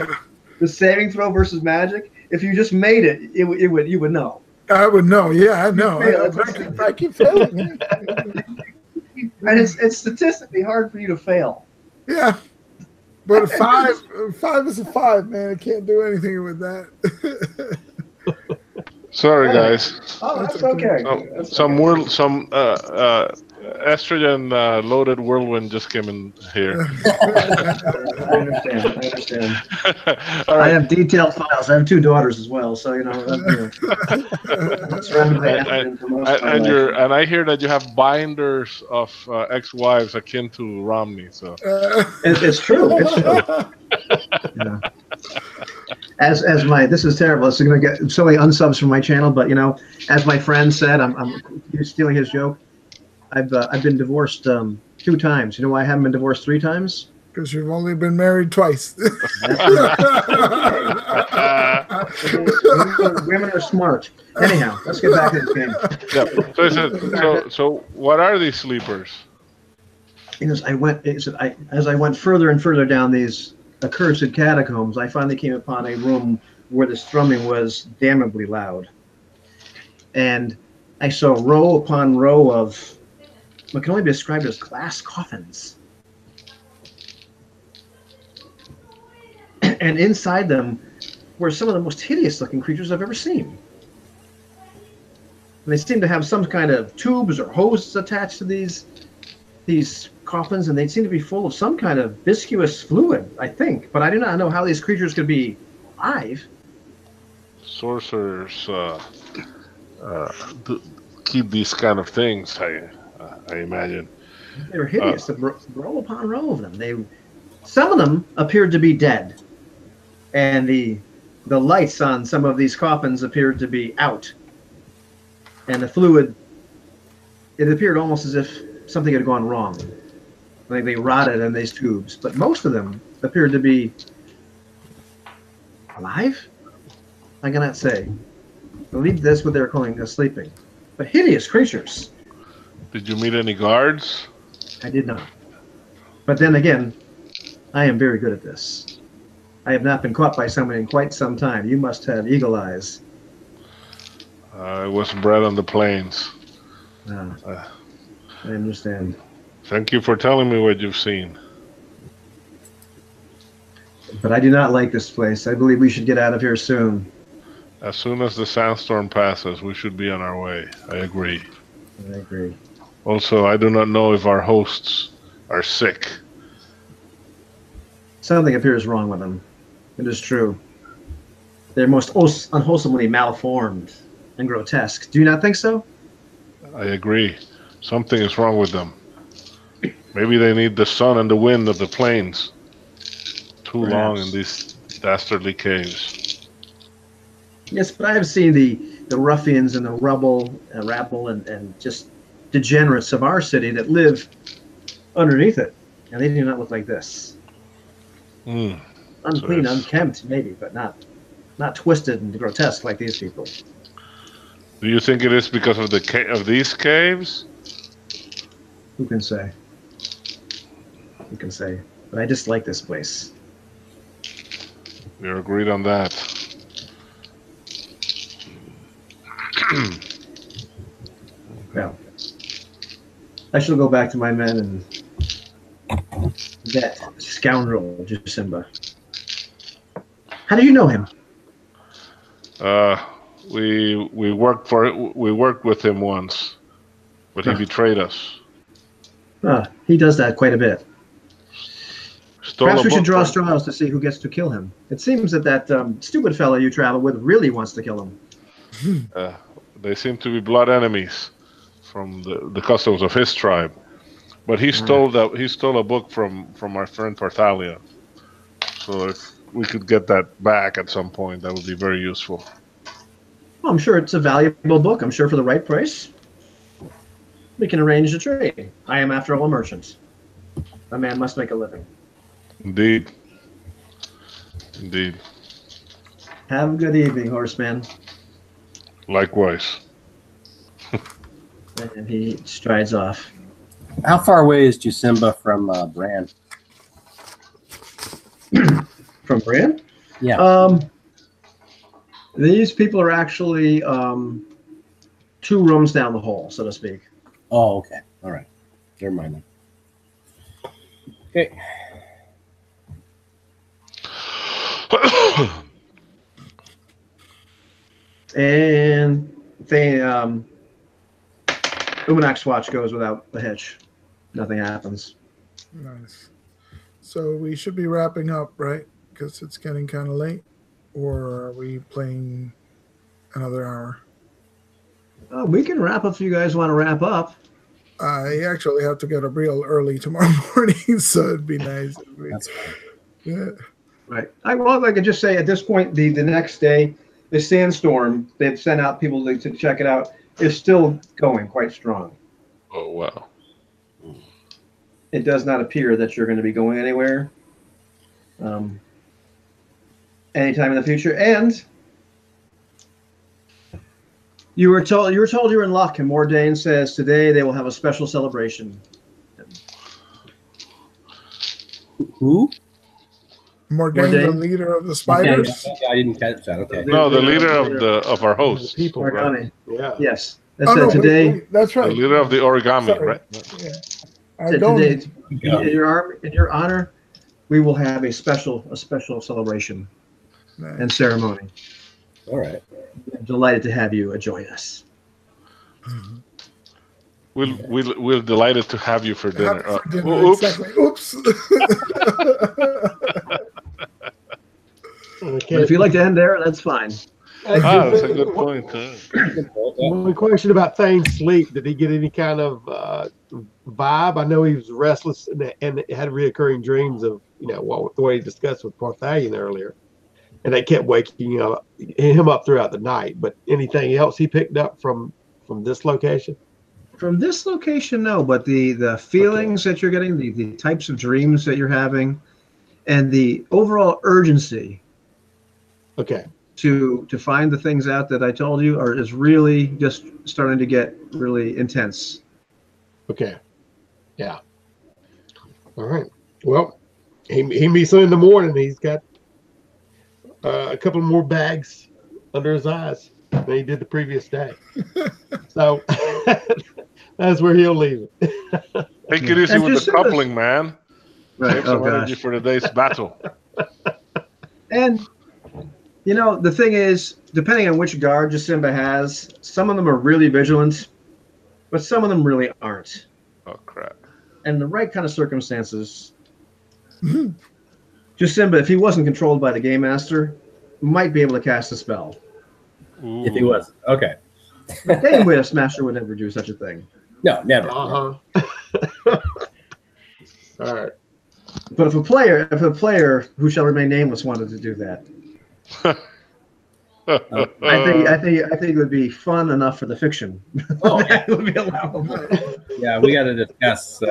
the saving throw versus magic? If you just made it, you would know. I would know. Yeah, I know. I keep failing. And it's statistically hard for you to fail. Yeah. But a 5 is a 5, man. I can't do anything with that. Sorry, guys. Oh, That's that's okay. Some estrogen loaded whirlwind just came in here. I understand. All I right. have detailed files. I have 2 daughters as well, so I'm surrounded by estrogen for most of my life. And I hear that you have binders of ex-wives akin to Romney. So It's true. It's true. Yeah. As this is terrible. It's going to get so many unsubs from my channel, but as my friend said, I'm stealing his joke. I've been divorced 2 times. You know why I haven't been divorced 3 times? Because you've only been married twice. Women are smart. Anyhow, let's get back to this game. Yeah. So what are these sleepers? As I went further and further down these accursed catacombs, I finally came upon a room where the strumming was damnably loud. And I saw row upon row of what can only be described as glass coffins. And inside them were some of the most hideous looking creatures I've ever seen. And they seemed to have some kind of tubes or hoses attached to these coffins, and they seem to be full of some kind of viscous fluid, I think. But I do not know how these creatures could be alive. Sorcerers keep these kind of things, I imagine. They were hideous. Row upon row of them. Some of them appeared to be dead, and the lights on some of these coffins appeared to be out, and the fluid. It appeared almost as if something had gone wrong, like they rotted in these tubes. But most of them appeared to be alive. I cannot say. I believe that's what they're calling sleeping, but hideous creatures. Did you meet any guards? I did not. But then again, I am very good at this. I have not been caught by someone in quite some time. You must have eagle eyes. I was bred on the plains. I understand. Thank you for telling me what you've seen. But I do not like this place. I believe we should get out of here soon. As soon as the sandstorm passes, we should be on our way. I agree. I agree. Also, I do not know if our hosts are sick. Something appears wrong with them. It is true. They're most unwholesomely malformed and grotesque. Do you not think so? I agree. Something is wrong with them. Maybe they need the sun and the wind of the plains. Too long in these dastardly caves. Yes, but I have seen the ruffians and the rabble and just degenerates of our city that live underneath it, and they do not look like this. Unclean, unkempt, maybe, but not twisted and grotesque like these people. Do you think it is because of of these caves? Who can say? Who can say? But I dislike this place. We're agreed on that. Well, I shall go back to my men and that scoundrel Jasimba. How do you know him? We worked with him once, but he betrayed us. He does that quite a bit. Perhaps we should draw from... straws to see who gets to kill him. It seems that stupid fellow you travel with really wants to kill him. They seem to be blood enemies from the customs of his tribe. But he stole a book from our friend Parthalia. So if we could get that back at some point, that would be very useful. Well, I'm sure it's a valuable book. I'm sure for the right price, we can arrange a trade. I am, after all, a merchant. A man must make a living. Indeed. Indeed. Have a good evening, horseman. Likewise. And he strides off. How far away is Jasimba from Bran? From Bran? Yeah. These people are actually 2 rooms down the hall, so to speak. Oh, okay. All right. Never mind then. Okay. And Umanak's watch goes without the hitch. Nothing happens. Nice. So we should be wrapping up, right? Because it's getting kind of late. Or are we playing another hour? We can wrap up if you guys want to wrap up. I actually have to get up real early tomorrow morning, so it'd be nice. That's fine. Yeah. Right. I could just say at this point, the next day, the sandstorm, they've sent out people to check it out, is still going quite strong. Oh, wow. It does not appear that you're going to be going anywhere anytime in the future. And you were told you were in luck, and Mordain says today they will have a special celebration. Who? Mordain, the leader of the spiders. Okay, I didn't catch that. Okay. No, the leader of our hosts. People, Morgane. yeah. Yes. That said today. Wait, that's right. The leader of the origami, Sorry. right? Yeah. Today, in your honor, we will have a special celebration and ceremony. All right. I'm delighted to have you join us. We're delighted to have you for dinner. For dinner, Oops. exactly. Oops. But if you'd like to end there, that's fine. That's a good point. One question about Thane's sleep. Did he get any kind of vibe? I know he was restless and had reoccurring dreams of, the way he discussed with Parthalion earlier. And they kept waking him up throughout the night. But anything else he picked up from this location? From this location, no, but the feelings that you're getting, the types of dreams that you're having, and the overall urgency to find the things out that I told you is really just starting to get really intense. Okay. Yeah. All right. Well, he meets him in the morning. He's got a couple more bags under his eyes than he did the previous day. So that's where he'll leave it. Take it easy with the coupling, man. Right. Save some energy for today's battle. And the thing is, depending on which guard Jasimba has, some of them are really vigilant, but some of them really aren't. Oh, crap. And the right kind of circumstances, Jasimba, if he wasn't controlled by the Game Master, might be able to cast a spell. Ooh. If he was. Okay. The Game Master would never do such a thing. No, never. All right. But if a player who shall remain nameless wanted to do that, I think it would be fun enough for the fiction. Oh, that would be allowable. Yeah, we got to discuss.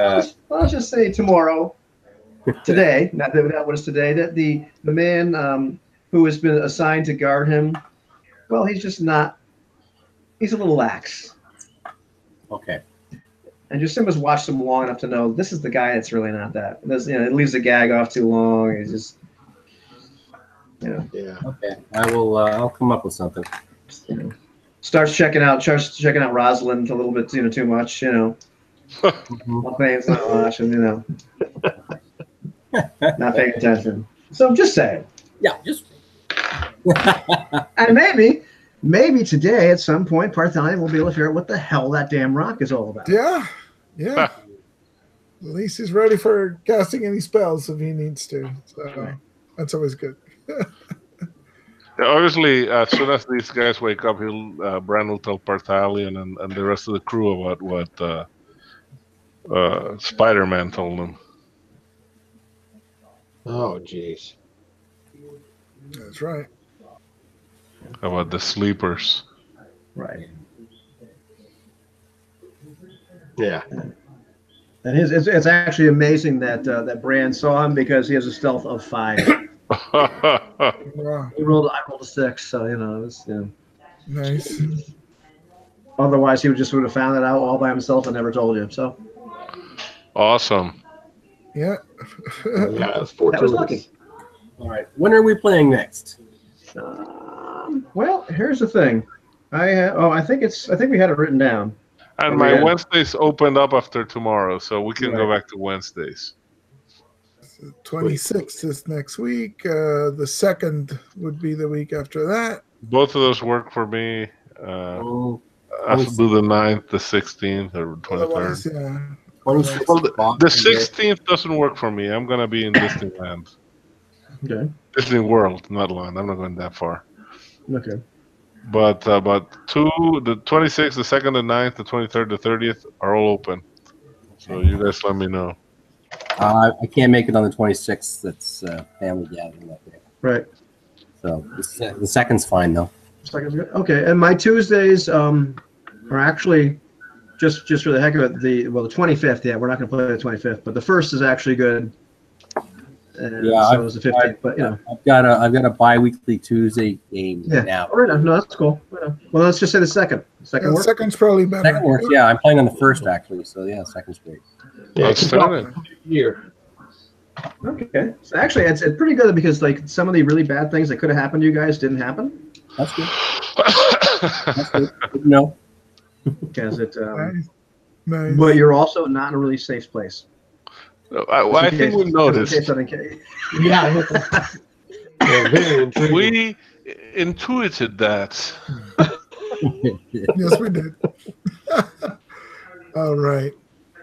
Let's just say today, not that was today, that the man who has been assigned to guard him, well, he's just not. He's a little lax. Okay. And Jasimba's watched him long enough to know this is the guy that's really not that. It leaves the gag off too long. He's just, Yeah. Okay. I will. I'll come up with something. Starts checking out Rosalind a little bit, too much. Not paying so much, and not paying attention. So I'm just saying. Yeah. Just. And maybe today at some point, Parthalion will be able to figure out what the hell that damn rock is all about. Yeah. At least he's ready for casting any spells if he needs to. So that's always good. Obviously, as soon as these guys wake up, Bran will tell Parthalion and the rest of the crew about what Spider-Man told them. Oh, jeez. That's right. About the sleepers. Right. Yeah. And it's actually amazing that Bran saw him because he has a stealth of 5. Wow. I rolled a 6, so it was, Nice. Otherwise, he would have found it out all by himself and never told you. So Awesome. Yeah. Yeah, it's that was lucky. All right. When are we playing next? Well, here's the thing. I think we had it written down. And my Wednesdays opened up after tomorrow, so we can go back to Wednesdays. 26th is next week. The 2nd would be the week after that. Both of those work for me. Oh, I should do the 9th, the 16th, or 23rd. Otherwise, yeah. 26th Well, is Boxing the Day. 16th doesn't work for me. I'm gonna be in Disneyland, Okay. Disney World, not land. I'm not going that far. Okay. But the 26th, the 2nd, the 9th, the 23rd, the 30th are all open. So you guys let me know. I can't make it on the 26th. That's family gathering that day. Right. So the second's fine though. Second's good. Okay. And my Tuesdays are actually just for the heck of it. The 25th. Yeah, we're not going to play the 25th, but the first is actually good. And Yeah, so is the 15th. But you know, I've got a bi-weekly Tuesday game now. Right on. No, that's cool. Right on. Well, let's just say the second. Second works. Second's probably better. Second works. Yeah, I'm playing on the first actually. So yeah, second's great. Yeah, Outstanding. year. Okay. So actually, it's pretty good because like some of the really bad things that could have happened to you guys didn't happen. That's good. That's good. No. Because it. Nice. But you're also not in a really safe place. I think we noticed. Yeah. Yeah, very intriguing. We intuited that. Yes, we did. All right.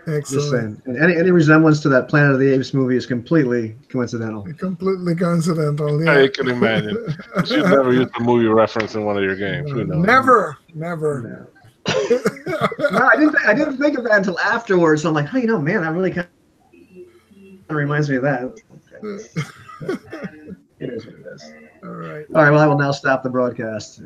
Just Excellent. saying. And any resemblance to that Planet of the Apes movie is completely coincidental. Completely coincidental. Yeah. I can imagine. You should never use the movie reference in one of your games. Who knows? Never. No, I didn't think of that until afterwards. I'm like, oh, man, that really kind of reminds me of that. Okay. It is what it is. All right. All right. Well, I will now stop the broadcast.